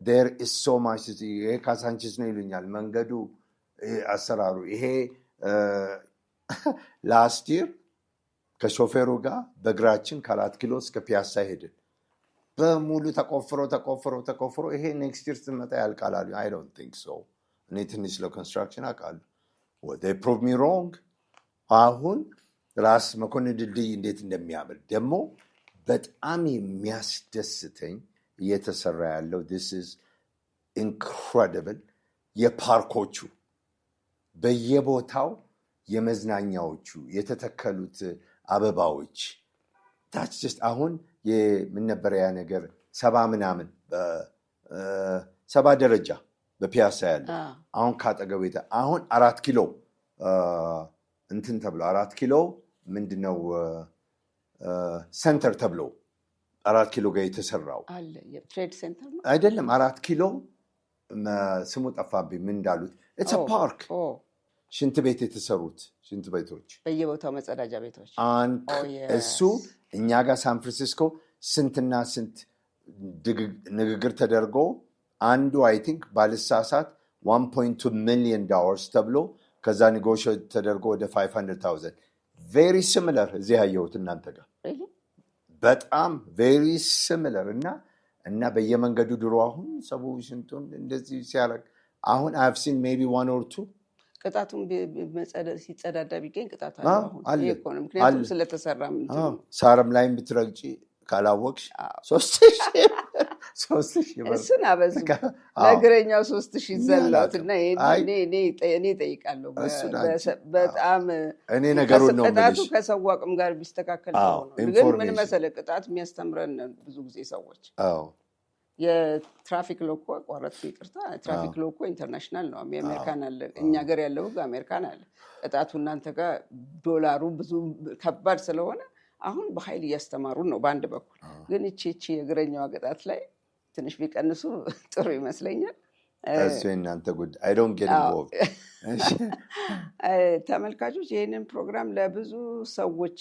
there is so much። ይሄ ካሳንቺስ ነው ይሉኛል መንገዱ አሰራሩ። ይሄ ላስት ይር ከሾፌሩ ጋር በእግራችን ከ4 ኪሎ እስከ ፒያሳ ሄድን። በሙሉ ተቆፍሮ ይሄ ኔክስት ይር ስትመጣ ያልቃል አሉ። አይ ዶንት ቲንክ ሶ። እኔ ትንሽ ለኮንስትራክሽን አውቃለሁ። they prove me wrong። አሁን ራስ መኮንን ድልድይ እንዴት እንደሚያምር ደግሞ በጣም የሚያስደስተኝ እየተሰራ ያለው this is incredible። የፓርኮቹ በየቦታው የመዝናኛዎቹ የተተከሉት አበባዎች that's just አሁን ምን ነበር ያ ነገር 70 ምናምን 70 ደረጃ በፒያሳ ያለ አሁን ካጠገቡ አሁን 4 ኪሎ እንትን ተብሎ 4 ኪሎ ምንድነው ሴንተር ተብሎ 4 ኪሎ ጋር የተሰራው አለ። የትሬድ ሴንተር ነው አይደለም። 4 ኪሎ ስሙ ጠፋብኝ ምን እንዳሉት። it's a park። ሽንት ቤት የተሰሩት ሽንት ቤቶች በየቦታው መጸዳጃ ቤቶች እሱ እኛ ጋር ሳን ፍራንሲስኮ ስንትና ስንት ንግግር ተደርጎ አንዱ አይ ቲንክ ባልሳሳት $1.2 million ተብሎ ከዛ ኔጎሽዬት ተደርጎ ወደ 500,000 ቬሪ ሲሚለር እዚህ ያየሁት እናንተ ጋር በጣም ቬሪ ሲሚለር። እና በየመንገዱ ድሮ አሁን ሰው ሽንቱን እንደዚህ ሲያረግ አሁን አይ ሃቭ ሲን ሜቢ 1 or 2 ቅጣቱን ሲጸዳዳ ቢገኝ ቅጣት አለ። አሁን ምክንያቱም ስለተሰራ ሳርም ላይም ብትረግጪ ካላወቅሽ 3,000 ብር እሱን አበዙ። ለእግረኛው 3,000 ዘላውት እና እኔ እጠይቃለሁ። በጣም እኔ ነገሩን ነው ቅጣቱ ከሰው አቅም ጋር ቢስተካከል ነው። ግን ምን መሰለህ ቅጣት የሚያስተምረን ብዙ ጊዜ ሰዎች የትራፊክ ሎ እኮ አቋረጥኩ ይቅርታ፣ ትራፊክ ሎ እኮ ኢንተርናሽናል ነው። የአሜሪካን አለ፣ እኛ ሀገር ያለው ህግ አሜሪካን አለ። ቅጣቱ እናንተ ጋር ዶላሩ ብዙ ከባድ ስለሆነ አሁን በኃይል እያስተማሩን ነው በአንድ በኩል። ግን እቺ የእግረኛዋ ቅጣት ላይ ትንሽ ቢቀንሱ ጥሩ ይመስለኛል። እሱ እናንተ ጉዳይ። አይ ዶንት ጌት ኢንቮልቭድ። ተመልካቾች ይህንን ፕሮግራም ለብዙ ሰዎች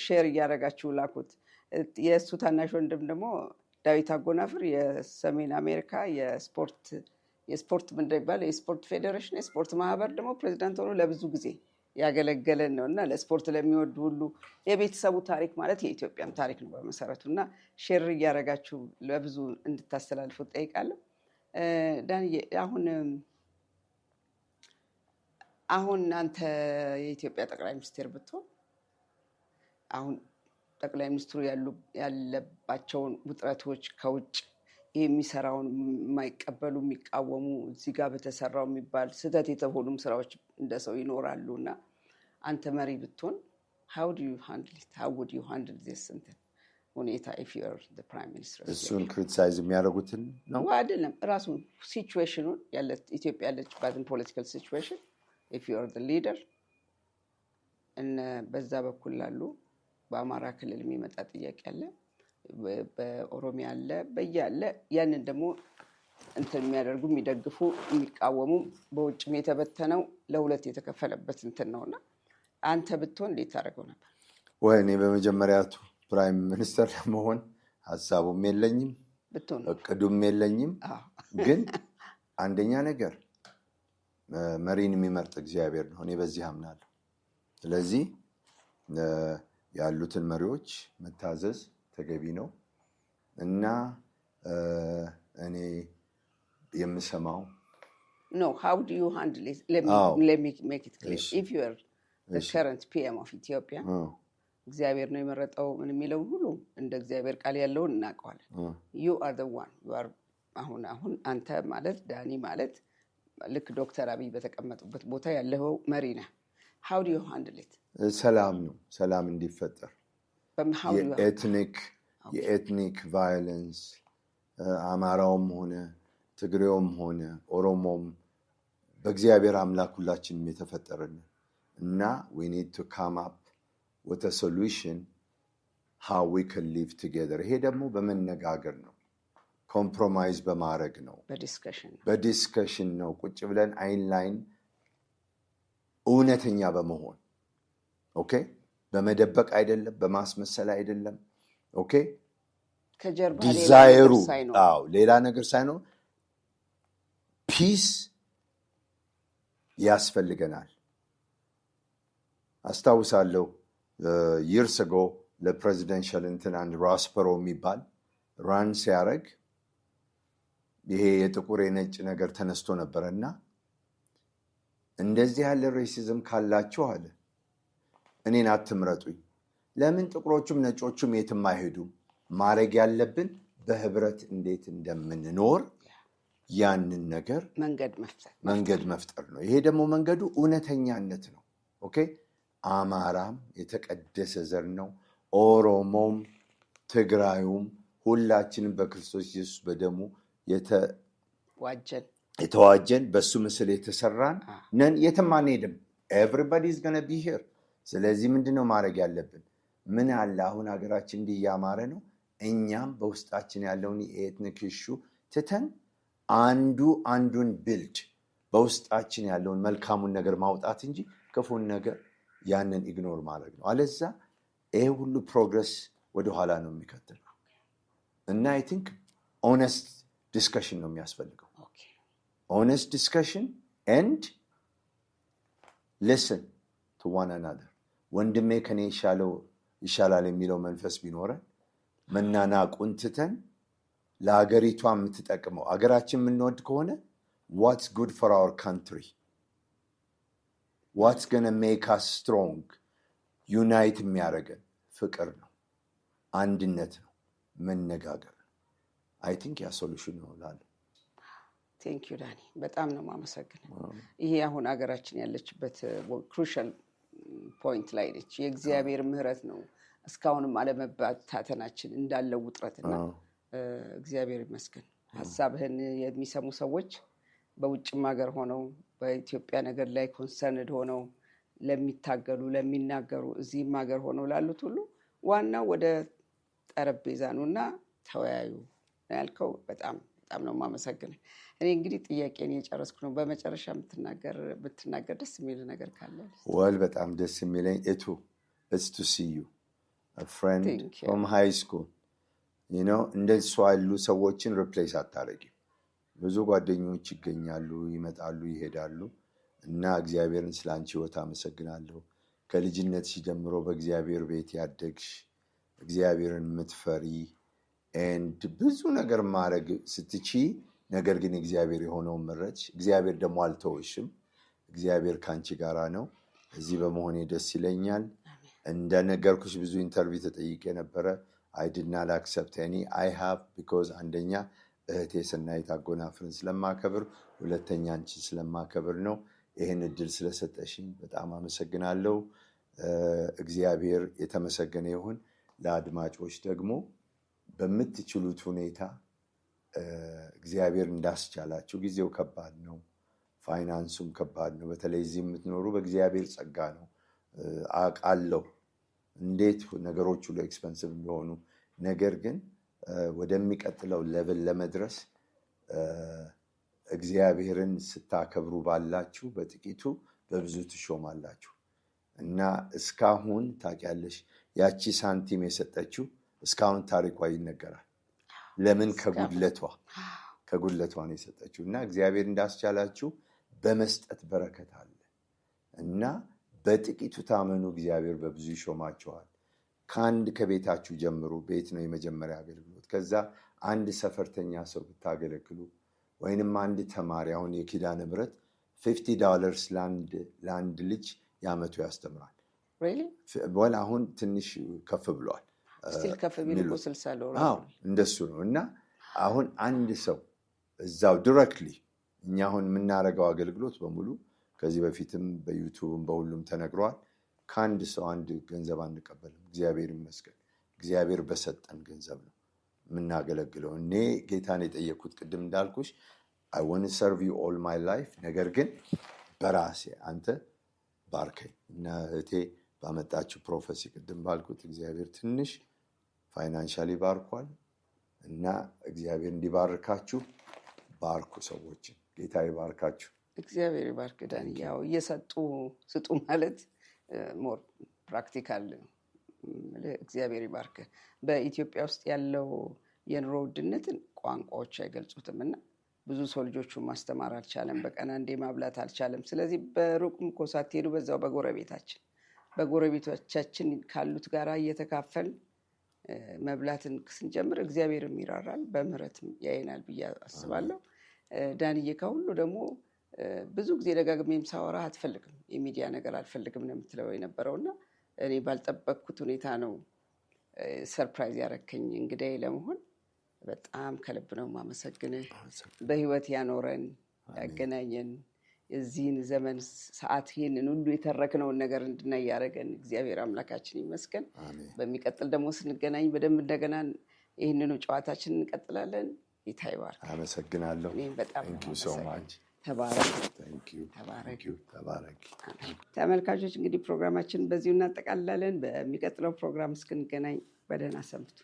ሼር እያደረጋችሁ ላኩት። የእሱ ታናሽ ወንድም ደግሞ ዳዊት አጎናፍር የሰሜን አሜሪካ የስፖርት ምንድን ይባላል የስፖርት ፌዴሬሽን የስፖርት ማህበር ደግሞ ፕሬዚዳንት ሆኖ ለብዙ ጊዜ ያገለገለን ነው እና ለስፖርት ለሚወዱ ሁሉ የቤተሰቡ ታሪክ ማለት የኢትዮጵያም ታሪክ ነው በመሰረቱ እና ሼር እያደረጋችሁ ለብዙ እንድታስተላልፉ ጠይቃለሁ። ዳንዬ አሁን አንተ የኢትዮጵያ ጠቅላይ ሚኒስትር ብትሆን አሁን ጠቅላይ ሚኒስትሩ ያለባቸውን ውጥረቶች ከውጭ የሚሰራውን የማይቀበሉ የሚቃወሙ እዚህ ጋር በተሰራው የሚባል ስህተት የተሆኑም ስራዎች እንደ ሰው ይኖራሉ እና አንተ መሪ ብትሆን how would you handle this ሁኔታ if you are the prime minister? እሱን ክሪቲሳይዝ የሚያደርጉትን ነው አይደለም፣ ራሱን ሲቹዌሽኑን ኢትዮጵያ ያለችባትን ፖለቲካል ሲቹዌሽን if you are the leader እና በዛ በኩል ላሉ በአማራ ክልል የሚመጣ ጥያቄ አለ፣ በኦሮሚያ አለ፣ በያለ ያንን ደግሞ እንትን የሚያደርጉ የሚደግፉ የሚቃወሙ በውጭም የተበተነው ለሁለት የተከፈለበት እንትን ነውና አንተ ብትሆን እንዴት ታደርገው ነበር? እኔ በመጀመሪያ ፕራይም ሚኒስተር ለመሆን ሀሳቡም የለኝም እቅዱም የለኝም። ግን አንደኛ ነገር መሪን የሚመርጥ እግዚአብሔር ነው። እኔ በዚህ አምናለሁ። ስለዚህ ያሉትን መሪዎች መታዘዝ ተገቢ ነው እና እኔ የምሰማው how do you handle it? Let me make it clear. If you are the current PM of Ethiopia, እግዚአብሔር ነው የመረጠው ምን የሚለው ሁሉ እንደ እግዚአብሔር ቃል ያለውን እናውቀዋለን። you are the one. you are አሁን አንተ ማለት ዳኒ ማለት ልክ ዶክተር አብይ በተቀመጡበት ቦታ ያለው መሪ ነህ። how do you handle it? ሰላም ነው፣ ሰላም እንዲፈጠር የኤትኒክ ቫዮለንስ አማራውም ሆነ ትግሬውም ሆነ ኦሮሞም በእግዚአብሔር አምላክ ሁላችንም የተፈጠርን እና we need to come up with a solution how we can live together። ይሄ ደግሞ በመነጋገር ነው፣ ኮምፕሮማይዝ በማድረግ ነው፣ በዲስከሽን ነው። ቁጭ ብለን አይን ላይን እውነተኛ በመሆን ኦኬ፣ በመደበቅ አይደለም፣ በማስመሰል አይደለም። ኦኬ፣ ዲዛይሩ ሌላ ነገር ሳይኖር ፒስ ያስፈልገናል። አስታውሳለሁ ይርስ አጎ ለፕሬዚደንሻል እንትን አንድ ራስፐሮ የሚባል ራን ሲያደርግ ይሄ የጥቁር የነጭ ነገር ተነስቶ ነበረና እንደዚህ ያለ ሬሲዝም ካላችሁ አለ እኔን አትምረጡኝ። ለምን ጥቁሮቹም ነጮቹም የትም አይሄዱም? ማድረግ ያለብን በህብረት እንዴት እንደምንኖር ያንን ነገር መንገድ መፍጠር ነው። ይሄ ደግሞ መንገዱ እውነተኛነት ነው። ኦኬ፣ አማራም የተቀደሰ ዘር ነው፣ ኦሮሞም ትግራዩም ሁላችንም በክርስቶስ ኢየሱስ በደሙ የተዋጀን በሱ ምስል የተሰራን ነን። የትም አንሄድም። ኤቭሪባዲ ኢዝ ጎና ቢ ሂር። ስለዚህ ምንድነው ማድረግ ያለብን? ምን አለ አሁን ሀገራችን እንዲህ እያማረ ነው። እኛም በውስጣችን ያለውን የኤትኒክ ኢሹ ትተን አንዱን ቢልድ በውስጣችን ያለውን መልካሙን ነገር ማውጣት እንጂ ክፉን ነገር ያንን ኢግኖር ማድረግ ነው። አለዛ ይሄ ሁሉ ፕሮግረስ ወደኋላ ነው የሚከተለው እና አይ ቲንክ ኦነስት ዲስከሽን ነው የሚያስፈልገው። ኦነስት ዲስከሽን ኤንድ ሊስን ቱ ዋን አናዘር። ወንድሜ ከኔ ይሻላል የሚለው መንፈስ ቢኖረን መናናቁን ትተን ለሀገሪቷ የምትጠቅመው አገራችን የምንወድ ከሆነ what's good for our country, what's gonna make us strong, ዩናይት የሚያደርገን ፍቅር ነው፣ አንድነት ነው። መነጋገር አይ ቲንክ ያ ሶሉሽን ነው እላለሁ። ቴንክ ዩ ዳኒ፣ በጣም ነው የማመሰግነው። ይሄ አሁን ሀገራችን ያለችበት ክሩሻል ፖይንት ላይ ነች። የእግዚአብሔር ምሕረት ነው እስካሁንም አለመበታተናችን እንዳለው ውጥረትና እግዚአብሔር ይመስገን። ሀሳብህን የሚሰሙ ሰዎች በውጭም ሀገር ሆነው በኢትዮጵያ ነገር ላይ ኮንሰርንድ ሆነው ለሚታገሉ ለሚናገሩ፣ እዚህም ሀገር ሆነው ላሉት ሁሉ ዋናው ወደ ጠረጴዛ ነውና ተወያዩ ያልከው በጣም ነው የማመሰግነው። እኔ እንግዲህ ጥያቄን የጨረስኩ ነው። በመጨረሻ ብትናገር ደስ የሚል ነገር ካለ? በጣም ደስ የሚለኝ it's to see you a friend from high school. እንደሱ ያሉ ሰዎችን ሪፕሌስ አታረጊም። ብዙ ጓደኞች ይገኛሉ፣ ይመጣሉ፣ ይሄዳሉ እና እግዚአብሔርን ስላንቺ ህይወት አመሰግናለሁ። ከልጅነትሽ ጀምሮ በእግዚአብሔር ቤት ያደግሽ፣ እግዚአብሔርን የምትፈሪ and ብዙ ነገር ማድረግ ስትቺ፣ ነገር ግን እግዚአብሔር የሆነውን መረጥሽ። እግዚአብሔር ደግሞ አልተወሽም። እግዚአብሔር ካንቺ ጋራ ነው። እዚህ በመሆኔ ደስ ይለኛል። እንደነገርኩሽ ብዙ ኢንተርቪው ተጠይቄ ነበረ። I did not accept any. I have because አንደኛ እህቴ ሰናይት አጎናፍርን ስለማከብር፣ ሁለተኛ አንቺ ስለማከብር ነው። ይህን እድል ስለሰጠሽኝ በጣም አመሰግናለሁ። እግዚአብሔር የተመሰገነ ይሁን። ለአድማጮች ደግሞ በምትችሉት ሁኔታ እግዚአብሔር እንዳስቻላችሁ፣ ጊዜው ከባድ ነው፣ ፋይናንሱም ከባድ ነው። በተለይ እዚህ የምትኖሩ በእግዚአብሔር ጸጋ ነው። አውቃለሁ እንዴት ነገሮች ሁሉ ኤክስፐንሲቭ እንደሆኑ። ነገር ግን ወደሚቀጥለው ሌቭል ለመድረስ እግዚአብሔርን ስታከብሩ ባላችሁ በጥቂቱ በብዙ ትሾማላችሁ እና እስካሁን ታውቂያለሽ፣ ያቺ ሳንቲም የሰጠችው እስካሁን ታሪኳ ይነገራል። ለምን? ከጉድለቷ ነው የሰጠችው። እና እግዚአብሔር እንዳስቻላችሁ በመስጠት በረከት አለ እና በጥቂቱ ታመኑ፣ እግዚአብሔር በብዙ ይሾማችኋል። ከቤታችሁ ጀምሩ። ቤት ነው የመጀመሪያ አገልግሎት። ከዛ አንድ ሰፈርተኛ ሰው ብታገለግሉ ወይንም አንድ ተማሪ፣ አሁን የኪዳነ ምሕረት $50 ለአንድ ልጅ የዓመቱ ያስተምራል። አሁን ትንሽ ከፍ ብሏል። እንደሱ ነው። እና አሁን አንድ ሰው እዛው ዲሬክትሊ እኛ አሁን የምናደርገው አገልግሎት በሙሉ ከዚህ በፊትም በዩቱብም በሁሉም ተነግሯል። ከአንድ ሰው አንድ ገንዘብ አንቀበልም። እግዚአብሔር ይመስገን። እግዚአብሔር በሰጠን ገንዘብ ነው የምናገለግለው። እኔ ጌታን የጠየኩት ቅድም እንዳልኩሽ I want to serve you all my life። ነገር ግን በራሴ አንተ ባርከኝ እና እህቴ ባመጣችሁ ፕሮፌሲ ቅድም ባልኩት እግዚአብሔር ትንሽ ፋይናንሻሊ ባርኳል እና እግዚአብሔር እንዲባርካችሁ ባርኩ። ሰዎችን ጌታ ይባርካችሁ። እግዚአብሔር ይባርክ ዳኒ። ያው እየሰጡ ስጡ ማለት ሞር ፕራክቲካል ነው። እግዚአብሔር ይባርክ። በኢትዮጵያ ውስጥ ያለው የኑሮ ውድነትን ቋንቋዎች አይገልጹትም እና ብዙ ሰው ልጆቹን ማስተማር አልቻለም። በቀን አንዴ ማብላት አልቻለም። ስለዚህ በሩቅም እኮ ሳትሄዱ በዛው በጎረቤቶቻችን ካሉት ጋራ እየተካፈል መብላትን ስንጀምር እግዚአብሔርም ይራራል፣ በምህረትም ያየናል ብዬ አስባለሁ። ዳንዬ ከሁሉ ደግሞ ብዙ ጊዜ ደጋግሜም ሳወራ አትፈልግም፣ የሚዲያ ነገር አልፈልግም ነው የምትለው የነበረውና እኔ ባልጠበቅኩት ሁኔታ ነው ሰርፕራይዝ ያረከኝ እንግዳዬ ለመሆን። በጣም ከልብ ነው የማመሰግንህ። በህይወት ያኖረን ያገናኘን የዚህን ዘመን ሰዓት ይህንን ሁሉ የተረክነውን ነገር እንድናይ ያደረገን እግዚአብሔር አምላካችን ይመስገን። በሚቀጥል ደግሞ ስንገናኝ በደንብ እንደገና ይህንኑ ጨዋታችን እንቀጥላለን። ጌታ ይባርክ። አመሰግናለሁ። በጣም ተባረክ። ተመልካቾች እንግዲህ ፕሮግራማችን በዚሁ እናጠቃልላለን። በሚቀጥለው ፕሮግራም እስክንገናኝ በደህና ሰንብቱ።